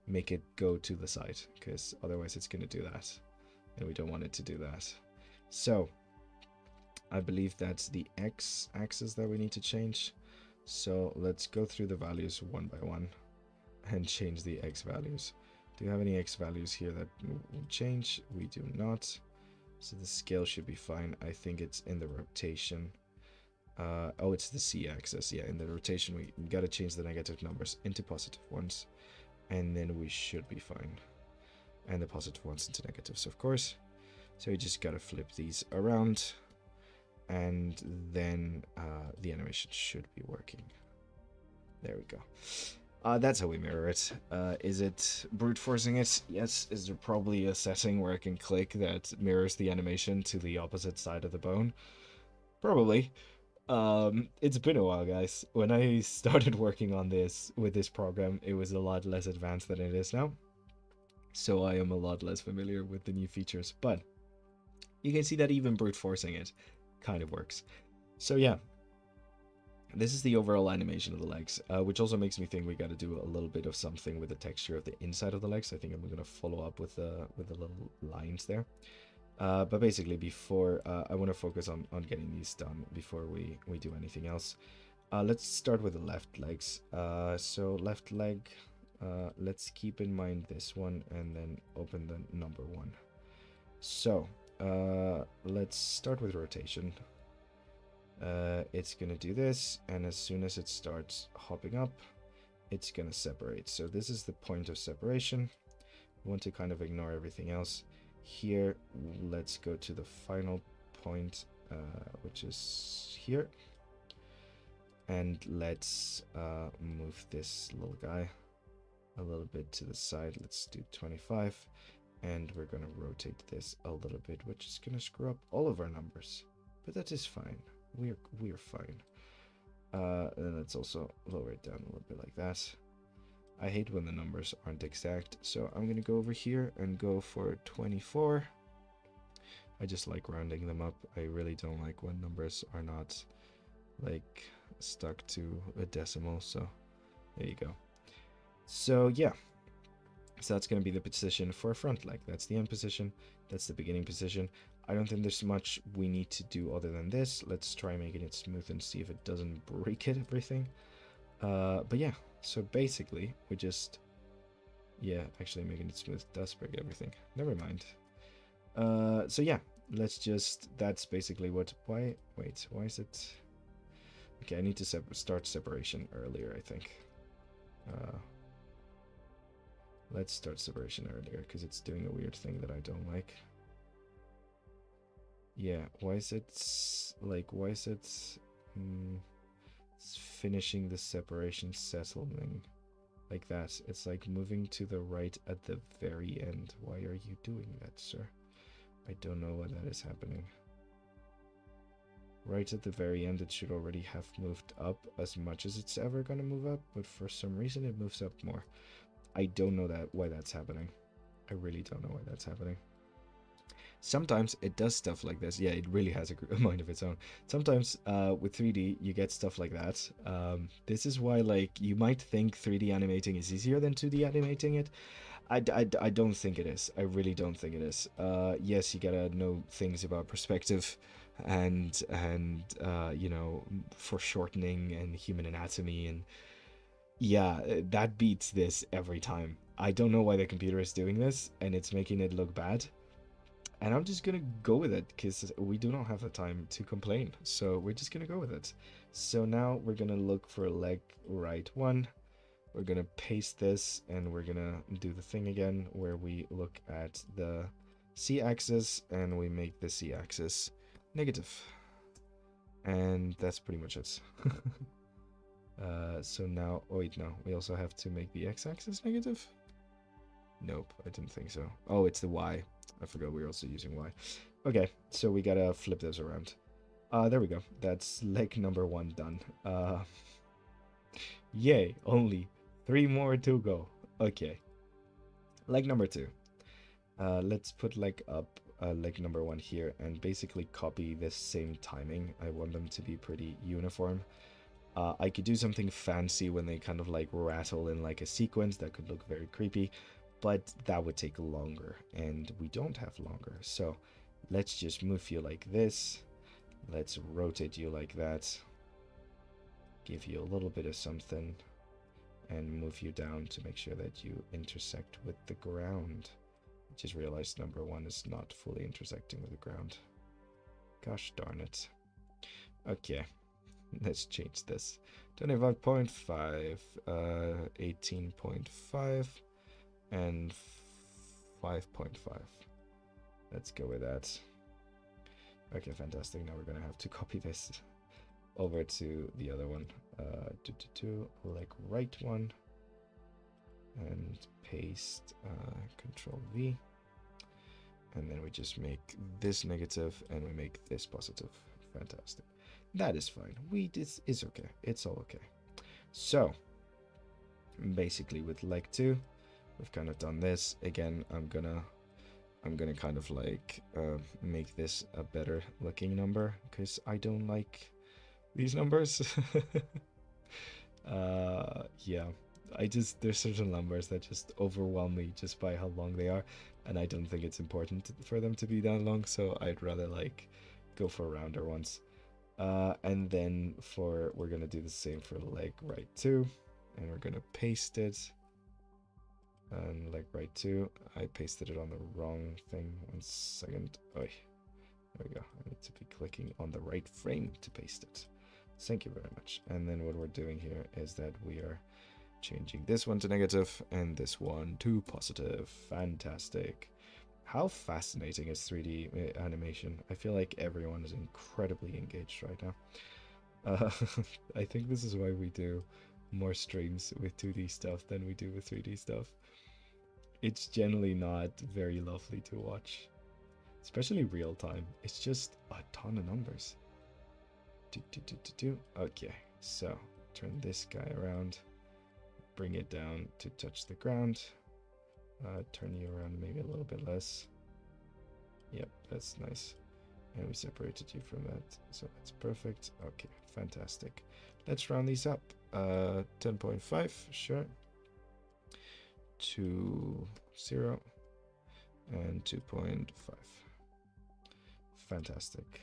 make it go to the side, because otherwise it's gonna do that, and we don't want it to do that. So I believe that's the X axis that we need to change. So let's go through the values one by one and change the X values. Do you have any X values here that will change? We do not. So the scale should be fine. I think it's in the rotation. Oh, it's the C axis. Yeah, in the rotation, we got to change the negative numbers into positive ones. And then we should be fine. And the positive ones into negatives, of course. So you just got to flip these around. And then the animation should be working. There we go. That's how we mirror it. Is it brute forcing it? Yes. Is there probably a setting where I can click that mirrors the animation to the opposite side of the bone? Probably. It's been a while, guys. When I started working on this with this program, it was a lot less advanced than it is now. So I am a lot less familiar with the new features, but you can see that even brute forcing it kind of works. So yeah, this is the overall animation of the legs, which also makes me think we got to do a little bit of something with the texture of the inside of the legs. I think I'm going to follow up with the little lines there. But basically, before I want to focus on getting these done before we do anything else. Let's start with the left legs. So left leg, let's keep in mind this one and then open the number one. So let's start with rotation. It's gonna do this, and as soon as it starts hopping up, it's gonna separate. So this is the point of separation. We want to kind of ignore everything else. Here, let's go to the final point, which is here. And let's move this little guy a little bit to the side. Let's do 25. And we're going to rotate this a little bit, which is going to screw up all of our numbers. But that is fine. We're fine. And let's also lower it down a little bit like that. I hate when the numbers aren't exact, so I'm going to go over here and go for 24. I just like rounding them up. I really don't like when numbers are not like stuck to a decimal, so there you go. So yeah. So that's going to be the position for a front leg. That's the end position. That's the beginning position. I don't think there's much we need to do other than this. Let's try making it smooth and see if it doesn't break it, everything. But yeah, so basically we just, yeah, actually making it smooth does break everything. Never mind. So yeah, let's just, that's basically what, why is it? Okay, I need to start separation earlier, I think. Let's start separation earlier because it's doing a weird thing that I don't like. Yeah, why is it it's finishing the separation settling like that? It's like moving to the right at the very end. Why are you doing that, sir? I don't know why that is happening. Right at the very end, it should already have moved up as much as it's ever going to move up, but for some reason it moves up more. I don't know why that's happening. I really don't know why that's happening. Sometimes it does stuff like this. Yeah, it really has a mind of its own. Sometimes with 3D, you get stuff like that. This is why, like, you might think 3D animating is easier than 2D animating it. I don't think it is. I really don't think it is. Yes, you gotta know things about perspective and you know, foreshortening and human anatomy, and yeah, that beats this every time. I don't know why the computer is doing this, and it's making it look bad. And I'm just gonna go with it because we do not have the time to complain. So we're just gonna go with it. So now we're gonna look for leg right one. We're gonna paste this and we're gonna do the thing again where we look at the C-axis and we make the C-axis negative. And that's pretty much it. So now, oh wait, no, we also have to make the X-axis negative? Nope, I didn't think so. Oh, it's the Y. I forgot we were also using Y. Okay, so we gotta flip this around. There we go. That's leg number one done. Yay, only 3 more to go. Okay. Leg number 2. Let's put leg up leg number 1 here and basically copy this same timing. I want them to be pretty uniform. I could do something fancy when they kind of like rattle in like a sequence that could look very creepy, but that would take longer and we don't have longer. So let's just move you like this. Let's rotate you like that. Give you a little bit of something and move you down to make sure that you intersect with the ground. I just realized number 1 is not fully intersecting with the ground. Gosh darn it. Okay, let's change this. 25.5, 18.5, and 5.5. Let's go with that. Okay, fantastic. Now we're gonna have to copy this over to the other one. Like right one, and paste. Control V, and then we just make this negative and we make this positive. Fantastic. That is fine. This is okay. It's all okay. So basically with leg 2, we've kind of done this. Again, I'm gonna kind of like make this a better looking number because I don't like these numbers. Yeah, there's certain numbers that just overwhelm me just by how long they are, and I don't think it's important for them to be that long, so I'd rather like go for rounder ones. And then we're gonna do the same for leg right 2, and we're gonna paste it. And leg right 2, I pasted it on the wrong thing. 1 second. Oh, there we go. I need to be clicking on the right frame to paste it. Thank you very much. And then what we're doing here is that we are changing this one to negative and this one to positive. Fantastic. How fascinating is 3D animation? I feel like everyone is incredibly engaged right now. I think this is why we do more streams with 2D stuff than we do with 3D stuff. It's generally not very lovely to watch, especially real time. It's just a ton of numbers. Okay, so turn this guy around, bring it down to touch the ground, turn you around maybe a little bit less. Yep, that's nice. And we separated you from that, so that's perfect. Okay, fantastic. Let's round these up. 10.5, sure. 2, 0, and 2.5. Fantastic.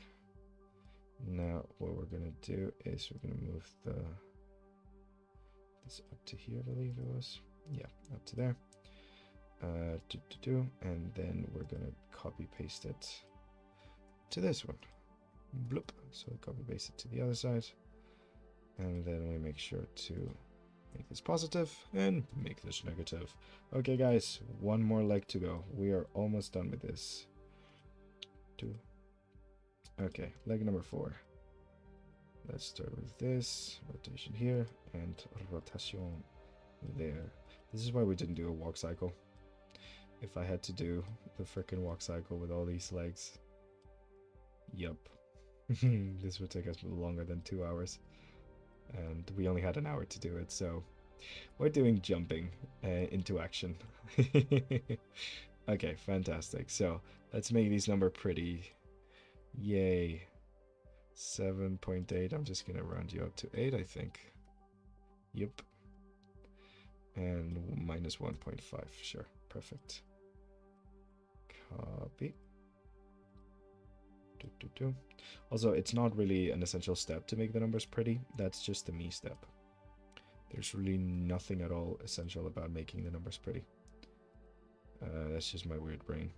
Now what we're gonna do is we're gonna move this up to here, I believe it was. Yeah, up to there. And then we're gonna copy paste it to this one. Bloop. So we copy paste it to the other side, and then we make sure to make this positive and make this negative. Okay, guys, 1 more leg to go. We are almost done with this. 2. Okay, leg number 4. Let's start with this rotation here and rotation there. This is why we didn't do a walk cycle. If I had to do the freaking walk cycle with all these legs, yup, this would take us longer than 2 hours, and we only had an hour to do it, so we're doing jumping into action. Okay, fantastic. So let's make these number pretty. Yay. 7.8. I'm just gonna round you up to 8, I think. Yep. And minus 1.5. Sure. Perfect. Copy. Also, it's not really an essential step to make the numbers pretty. That's just the me step. There's really nothing at all essential about making the numbers pretty. That's just my weird brain.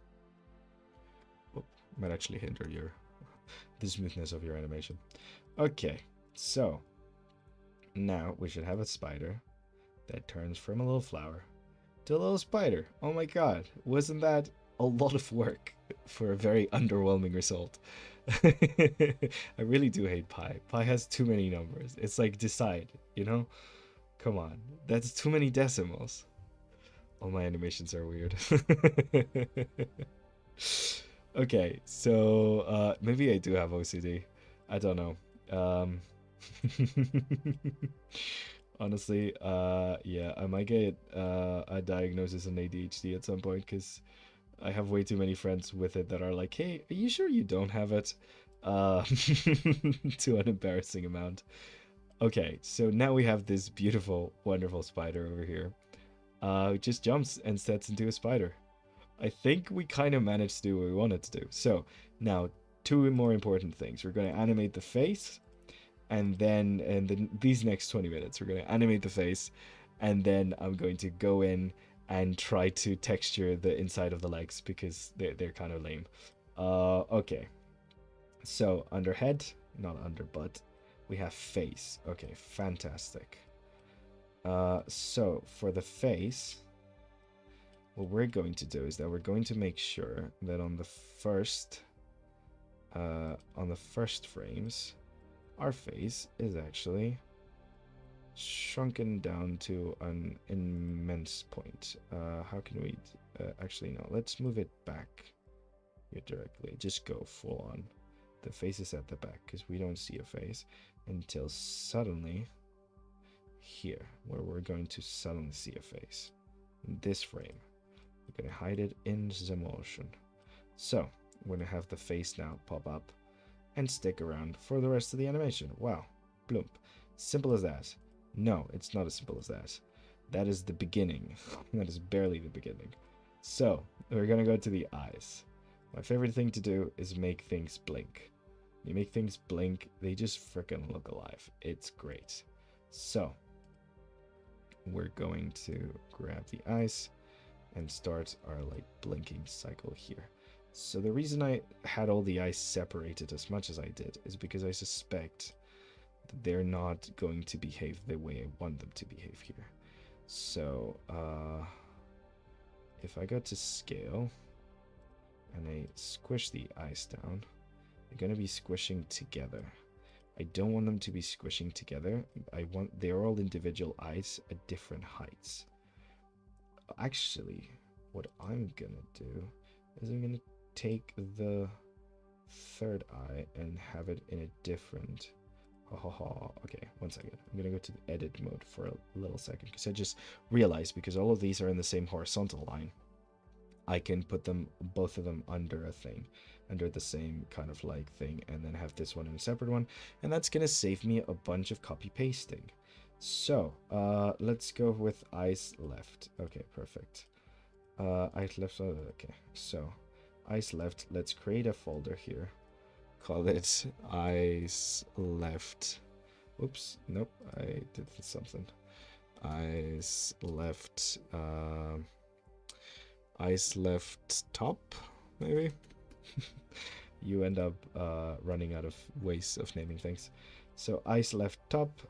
Oh, might actually hinder the smoothness of your animation. Okay, so now we should have a spider that turns from a little flower to a little spider. Oh my god, wasn't that a lot of work for a very underwhelming result? I really do hate pi. Pi has too many numbers. It's like decide, you know? Come on, that's too many decimals. All my animations are weird. Okay, so maybe I do have OCD. I don't know. Honestly, yeah, I might get a diagnosis in ADHD at some point because I have way too many friends with it that are like, "Hey, are you sure you don't have it?" To an embarrassing amount. Okay, so now we have this beautiful, wonderful spider over here. It just jumps and sets into a spider. I think we kind of managed to do what we wanted to do. So now, two more important things. We're going to animate the face, and then these next 20 minutes, we're going to animate the face, and then I'm going to go in and try to texture the inside of the legs because they're kind of lame. Okay. So under head, not under butt, we have face. Okay, fantastic. So for the face, what we're going to do is that we're going to make sure that on the first frames, our face is actually shrunken down to an immense point. How can we actually no? Let's move it back here directly. Just go full on. The face is at the back because we don't see a face until suddenly here, where we're going to suddenly see a face. In this frame, we're going to hide it in the motion. So we're going to have the face now pop up and stick around for the rest of the animation. Wow, bloop. Simple as that. No, it's not as simple as that. That is the beginning. That is barely the beginning. So we're going to go to the eyes. My favorite thing to do is make things blink. You make things blink, they just freaking look alive. It's great. So we're going to grab the eyes and start our like blinking cycle here. So the reason I had all the eyes separated as much as I did is because I suspect that they're not going to behave the way I want them to behave here. So if I go to scale and I squish the eyes down, they're going to be squishing together. I don't want them to be squishing together. They're all individual eyes at different heights. Actually, what I'm gonna do is I'm gonna take the third eye and have it in a different. Okay, one second. I'm gonna go to the edit mode for a little second because I just realized because all of these are in the same horizontal line, I can put them, both of them, under a thing, under the same kind of like thing, and then have this one in a separate one, and that's gonna save me a bunch of copy pasting. So let's go with eyes left. Okay, perfect. Eyes left. Okay, so eyes left. Let's create a folder here. Call it eyes left. Oops, nope, I did something. Eyes left. Eyes left top, maybe. You end up running out of ways of naming things. So eyes left top.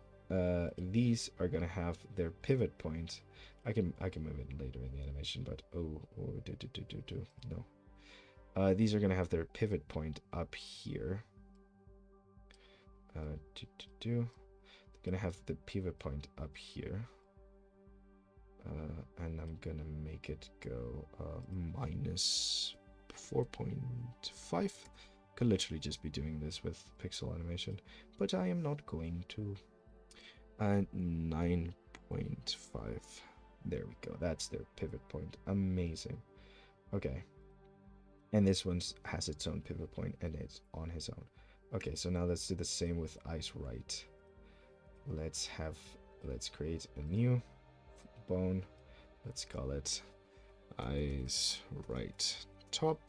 These are gonna have their pivot point. I can move it later in the animation, but no. These are gonna have their pivot point up here. They're gonna have the pivot point up here. And I'm gonna make it go minus 4.5. Could literally just be doing this with pixel animation, but I am not going to. 9.5. There we go. That's their pivot point. Amazing. Okay. And this one has its own pivot point and it's on his own. Okay, so now let's do the same with eyes right. Let's create a new bone. Let's call it eyes right top.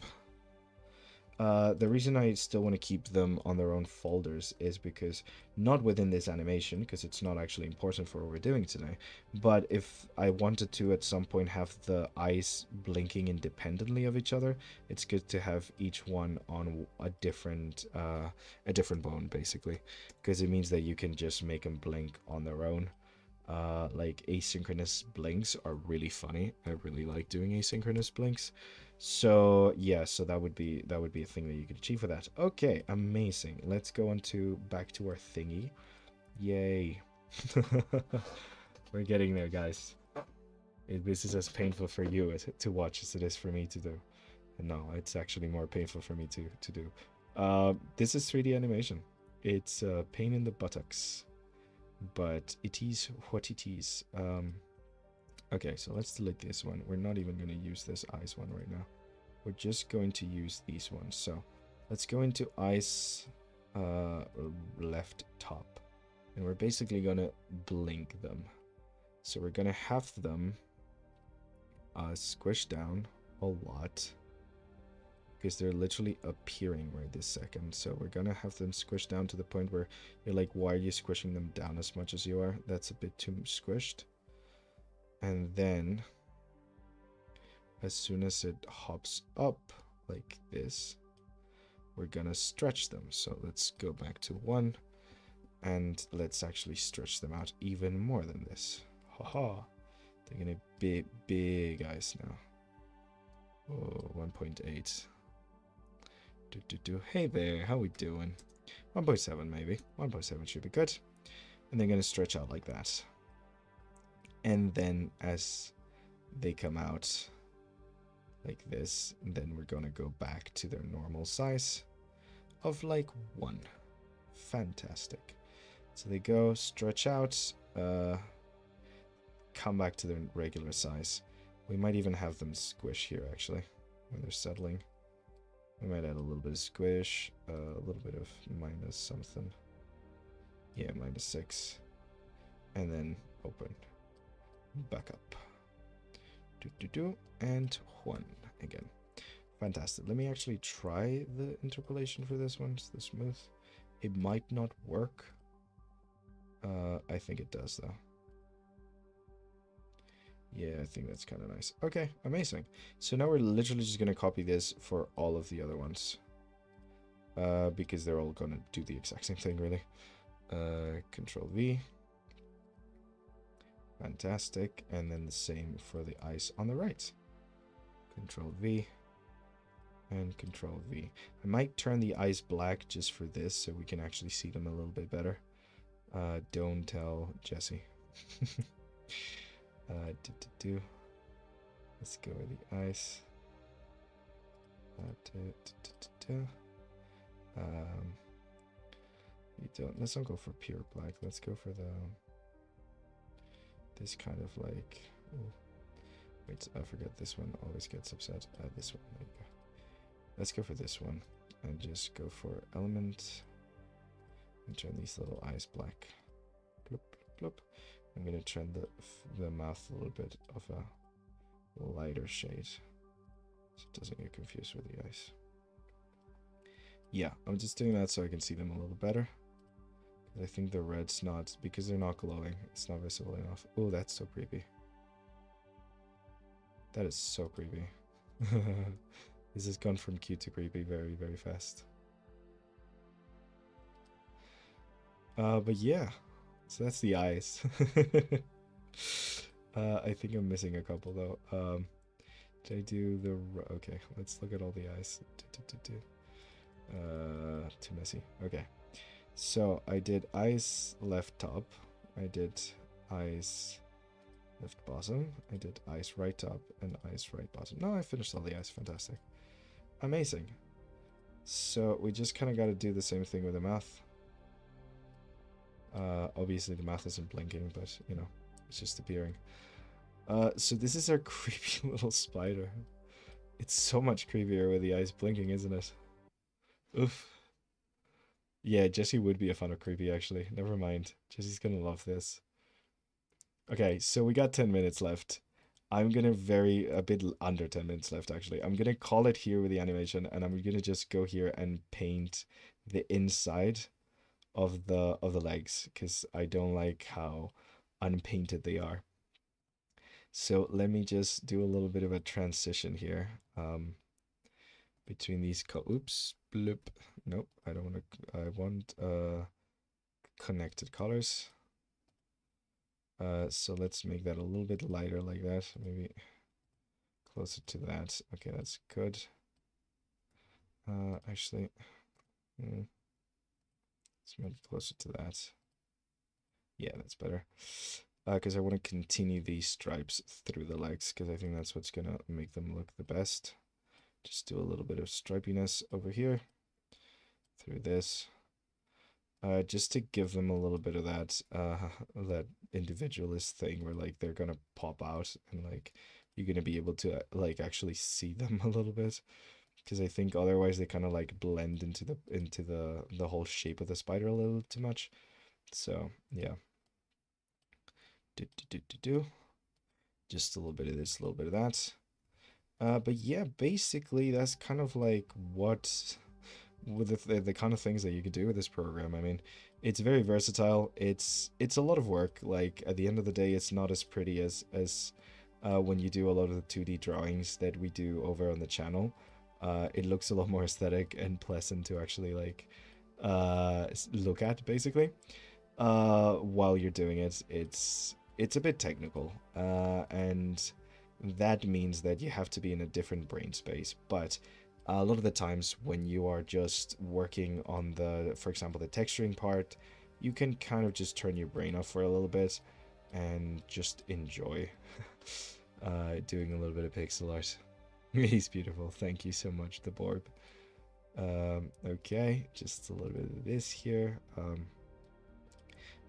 The reason I still want to keep them on their own folders is because not within this animation, because it's not actually important for what we're doing today, but if I wanted to at some point have the eyes blinking independently of each other, it's good to have each one on a different bone, basically, because it means that you can just make them blink on their own. Like asynchronous blinks are really funny. I really like doing asynchronous blinks. So yeah, so that would be a thing that you could achieve for that. Okay, amazing. Let's go on to back to our thingy. Yay. We're getting there, guys. This is as painful for you to watch as it is for me to do. No, it's actually more painful for me to do. This is 3D animation. It's a pain in the buttocks, but it is what it is. Okay, so let's delete this one. We're not even going to use this eyes one right now. We're just going to use these ones. So let's go into eyes left top. And we're basically going to blink them. So we're going to have them squish down a lot, because they're literally appearing right this second. So we're going to have them squish down to the point where you're like, why are you squishing them down as much as you are? That's a bit too squished. And then as soon as it hops up like this, we're gonna stretch them. So let's go back to 1 and let's actually stretch them out even more than this. Haha, they're gonna be big eyes now. Oh, 1.8. Hey there, how we doing? 1.7 maybe. 1.7 should be good. And they're gonna stretch out like that. And then as they come out like this, then we're gonna go back to their normal size of like 1. Fantastic. So they go, stretch out, come back to their regular size. We might even have them squish here actually when they're settling. We might add a little bit of squish, a little bit of minus something. Yeah, -6. And then open. Back up. And 1 again. Fantastic. Let me actually try the interpolation for this one. It's the smooth. It might not work. I think it does though. Yeah, I think that's kind of nice. Okay, amazing. So now we're literally just going to copy this for all of the other ones. Because they're all going to do the exact same thing, really. Control V. Fantastic. And then the same for the eyes on the right. Control V. And Control V. I might turn the eyes black just for this so we can actually see them a little bit better. Don't tell Jessie. Let's go with the eyes. Let's not go for pure black. Let's go for this kind of like. Ooh. Wait, I forgot this one always gets upset. This one. There you go. Let's go for this one and just go for element and turn these little eyes black. Bloop, bloop. I'm gonna turn the mouth a little bit of a lighter shade so it doesn't get confused with the eyes. Yeah, I'm just doing that so I can see them a little better. I think the red's not, because they're not glowing, it's not visible enough. Oh, that's so creepy. That is so creepy. This has gone from cute to creepy very, very fast. But yeah, so that's the eyes. I think I'm missing a couple though. Did I do the... Okay, let's look at all the eyes. Too messy. Okay. So I did eyes left top. I did eyes left bottom. I did eyes right top and eyes right bottom. No, I finished all the eyes. Fantastic. Amazing. So we just kind of got to do the same thing with the mouth. Obviously the mouth isn't blinking, but you know, it's just appearing. So this is our creepy little spider. It's so much creepier with the eyes blinking, isn't it? Oof. Yeah, Jessie would be a fan of creepy, actually. Never mind. Jessie's gonna love this. Okay, so we got 10 minutes left. I'm gonna a bit under 10 minutes left, actually. I'm gonna call it here with the animation, and I'm gonna just go here and paint the inside of the legs, because I don't like how unpainted they are. So let me just do a little bit of a transition here. Between these oops, bloop. Nope, I don't want to. I want connected colors. So let's make that a little bit lighter like that. Maybe closer to that. Okay, that's good. Actually, let's make it closer to that. Yeah, that's better. Because I want to continue these stripes through the legs, because I think that's what's gonna make them look the best. Just do a little bit of stripiness over here through this. Just to give them a little bit of that that individualist thing where like they're gonna pop out and like you're gonna be able to like actually see them a little bit, because I think otherwise they kind of like blend into the whole shape of the spider a little too much. So yeah, just a little bit of this, a little bit of that. But yeah, basically that's kind of like what with the kind of things that you could do with this program. I mean, it's very versatile. It's a lot of work. Like at the end of the day, it's not as pretty as when you do a lot of the 2D drawings that we do over on the channel. It looks a lot more aesthetic and pleasant to actually like look at, basically. While you're doing it, it's a bit technical, and that means that you have to be in a different brain space. But a lot of the times when you are just working on for example, the texturing part, you can kind of just turn your brain off for a little bit and just enjoy doing a little bit of pixel art. He's beautiful. Thank you so much, the Borb. Okay, just a little bit of this here.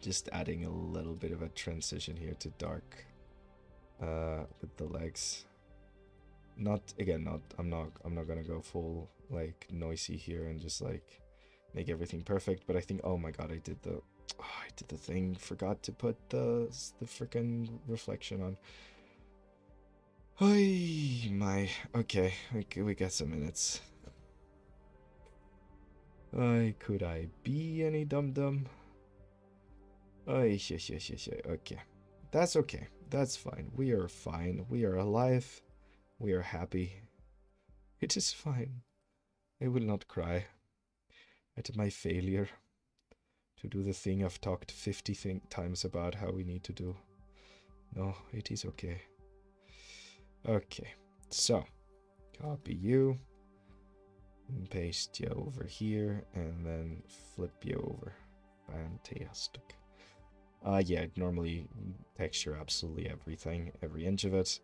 Just adding a little bit of a transition here to dark with the legs. I'm not gonna go full like noisy here and just like make everything perfect, but I think, oh my god, I did the thing, forgot to put the freaking reflection on. Hey, okay, we got some minutes. Could I be any dum-dum? Okay. That's okay. That's fine. We are fine. We are alive. We are happy. It is fine. I will not cry at my failure to do the thing I've talked 50 times about how we need to do. No, it is okay. Okay, so copy you, and paste you over here, and then flip you over. Fantastic. Yeah, normally texture absolutely everything, every inch of it.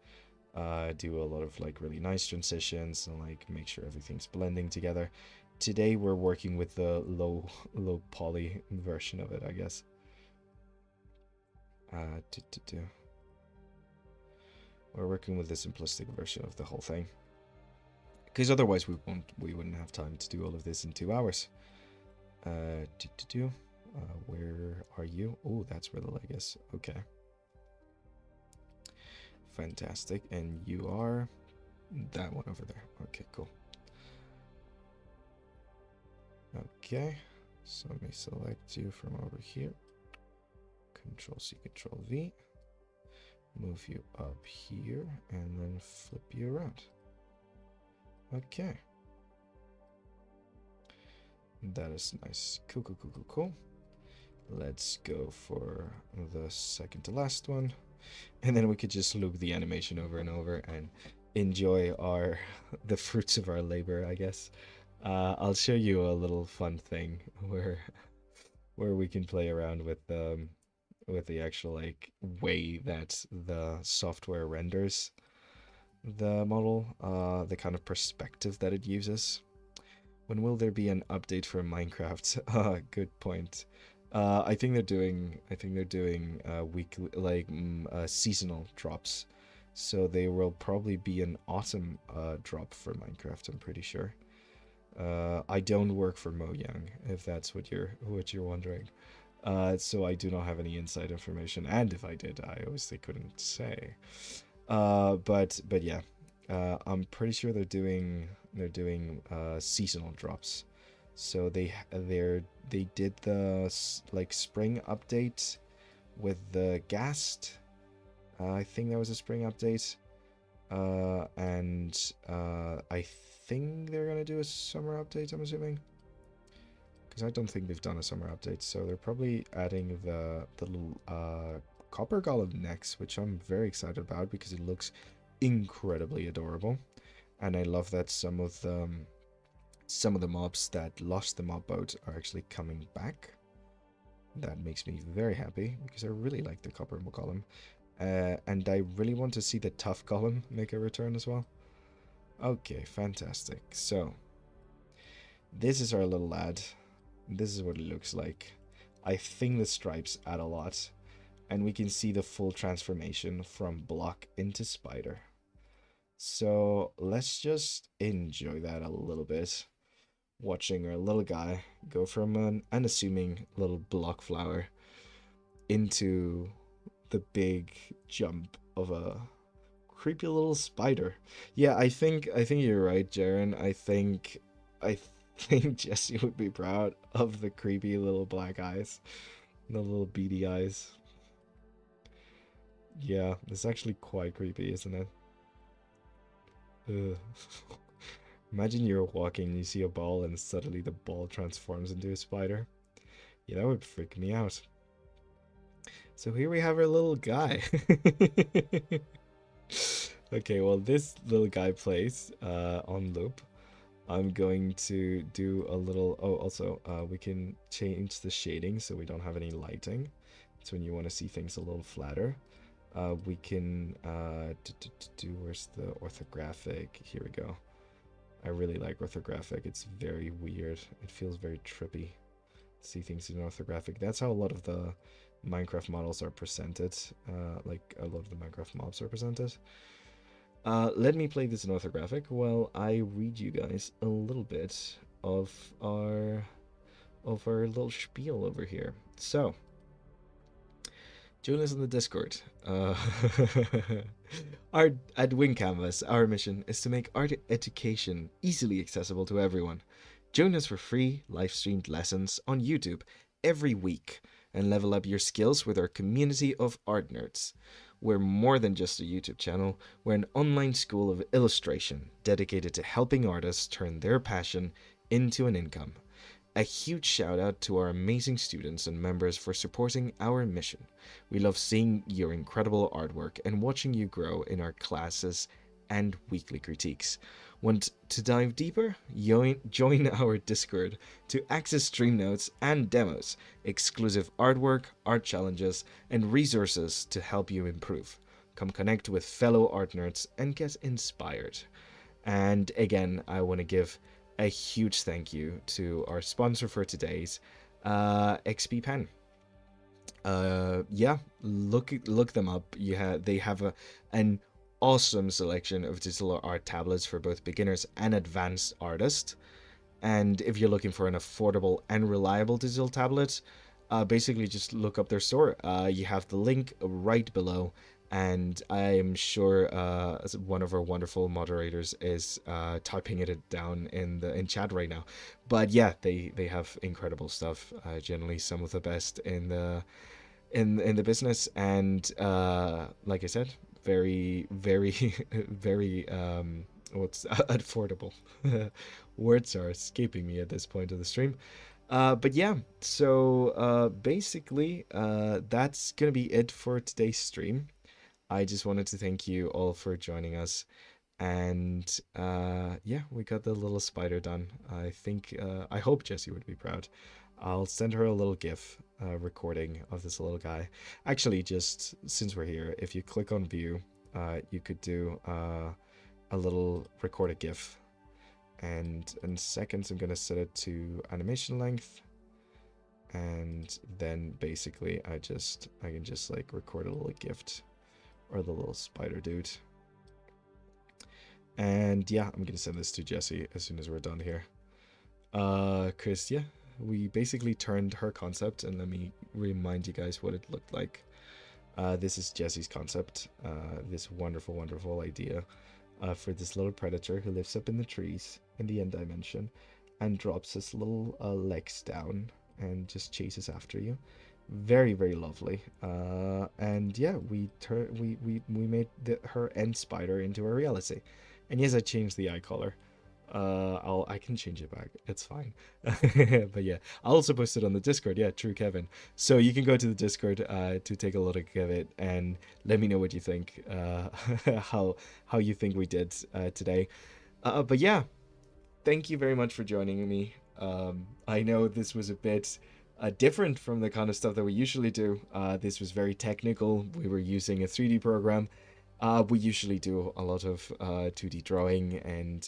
Do a lot of like really nice transitions and like make sure everything's blending together. Today we're working with the low poly version of it, I guess. We're working with the simplistic version of the whole thing, because otherwise we wouldn't have time to do all of this in 2 hours. Where are you? Oh, that's where the leg is. Okay. Fantastic. And you are that one over there. Okay, cool. Okay. So let me select you from over here. Control C, Control V. Move you up here and then flip you around. Okay. That is nice. Cool. Let's go for the second to last one. And then we could just loop the animation over and over and enjoy the fruits of our labor, I guess. I'll show you a little fun thing where we can play around with the actual like way that the software renders the model, the kind of perspective that it uses. When will there be an update for Minecraft? Good point. I think they're doing weekly, like seasonal drops. So they will probably be an autumn drop for Minecraft, I'm pretty sure. I don't work for Mojang, if that's what you're wondering. So I do not have any inside information, and if I did, I obviously couldn't say. But yeah, I'm pretty sure they're doing seasonal drops. So they did the like spring update with the Ghast. I think that was a spring update. And I think they're gonna do a summer update, I'm assuming. Because I don't think they've done a summer update, so they're probably adding the little copper golem next, which I'm very excited about because it looks incredibly adorable. And I love that some of the mobs that lost the mob boat are actually coming back. That makes me very happy because I really like the copper golem. And I really want to see the tough golem make a return as well. Okay, fantastic. So, this is our little lad. This is what it looks like. I think the stripes add a lot. And we can see the full transformation from block into spider. So, let's just enjoy that a little bit. Watching our little guy go from an unassuming little block flower into the big jump of a creepy little spider. Yeah, I think you're right, Jaren. I think Jessie would be proud of the creepy little black eyes, the little beady eyes. Yeah, it's actually quite creepy, isn't it? Ugh. Imagine you're walking and you see a ball and suddenly the ball transforms into a spider. Yeah, that would freak me out. So here we have our little guy. Okay, well this little guy plays on loop. I'm going to do a little... Oh, also, we can change the shading so we don't have any lighting. It's when you want to see things a little flatter. We can where's the orthographic? Here we go. I really like orthographic. It's very weird. It feels very trippy. See things in orthographic. That's how a lot of the Minecraft models are presented. Like a lot of the Minecraft mobs are presented. Let me play this in orthographic while I read you guys a little bit of our little spiel over here. So, join us on the Discord. At Wing Canvas, our mission is to make art education easily accessible to everyone. Join us for free live-streamed lessons on YouTube every week and level up your skills with our community of art nerds. We're more than just a YouTube channel, we're an online school of illustration dedicated to helping artists turn their passion into an income. A huge shout out to our amazing students and members for supporting our mission. We love seeing your incredible artwork and watching you grow in our classes and weekly critiques. Want to dive deeper? Join our Discord to access stream notes and demos, exclusive artwork, art challenges, and resources to help you improve. Come connect with fellow art nerds and get inspired. And again, I want to give a huge thank you to our sponsor for today's XP Pen. Yeah, look them up. They have an awesome selection of digital art tablets for both beginners and advanced artists. And if you're looking for an affordable and reliable digital tablet, basically just look up their store. You have the link right below, and I am sure one of our wonderful moderators is typing it down in chat right now. But yeah, they have incredible stuff. Generally, some of the best in the business, and like I said, very what's affordable. Words are escaping me at this point of the stream. But yeah, so basically that's gonna be it for today's stream. I just wanted to thank you all for joining us, and yeah, we got the little spider done. I hope Jessie would be proud. I'll send her a little GIF recording of this little guy. Actually, just since we're here, if you click on view, you could do a little record a GIF. And in seconds, I'm going to set it to animation length. And then basically I can just like record a little gift or the little spider dude. And yeah, I'm gonna send this to Jessie as soon as we're done here. Chris, yeah, we basically turned her concept, and let me remind you guys what it looked like. This is Jessie's concept, this wonderful, wonderful idea for this little predator who lives up in the trees in the end dimension and drops his little legs down and just chases after you. Very, very lovely. And yeah, we made her end spider into a reality. And yes, I changed the eye color. I can change it back. It's fine. But yeah, I'll also post it on the Discord. Yeah, true, Kevin. So you can go to the Discord to take a look at it and let me know what you think. How you think we did today. But yeah, thank you very much for joining me. I know this was a bit different from the kind of stuff that we usually do. This was very technical. We were using a 3D program. We usually do a lot of 2D drawing and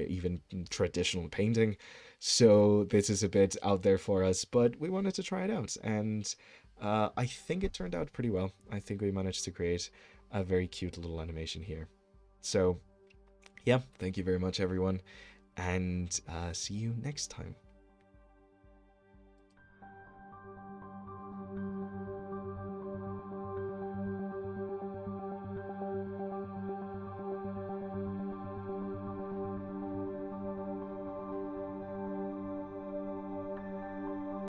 even traditional painting. So this is a bit out there for us, but we wanted to try it out. And I think it turned out pretty well. I think we managed to create a very cute little animation here. So yeah, thank you very much, everyone. And see you next time.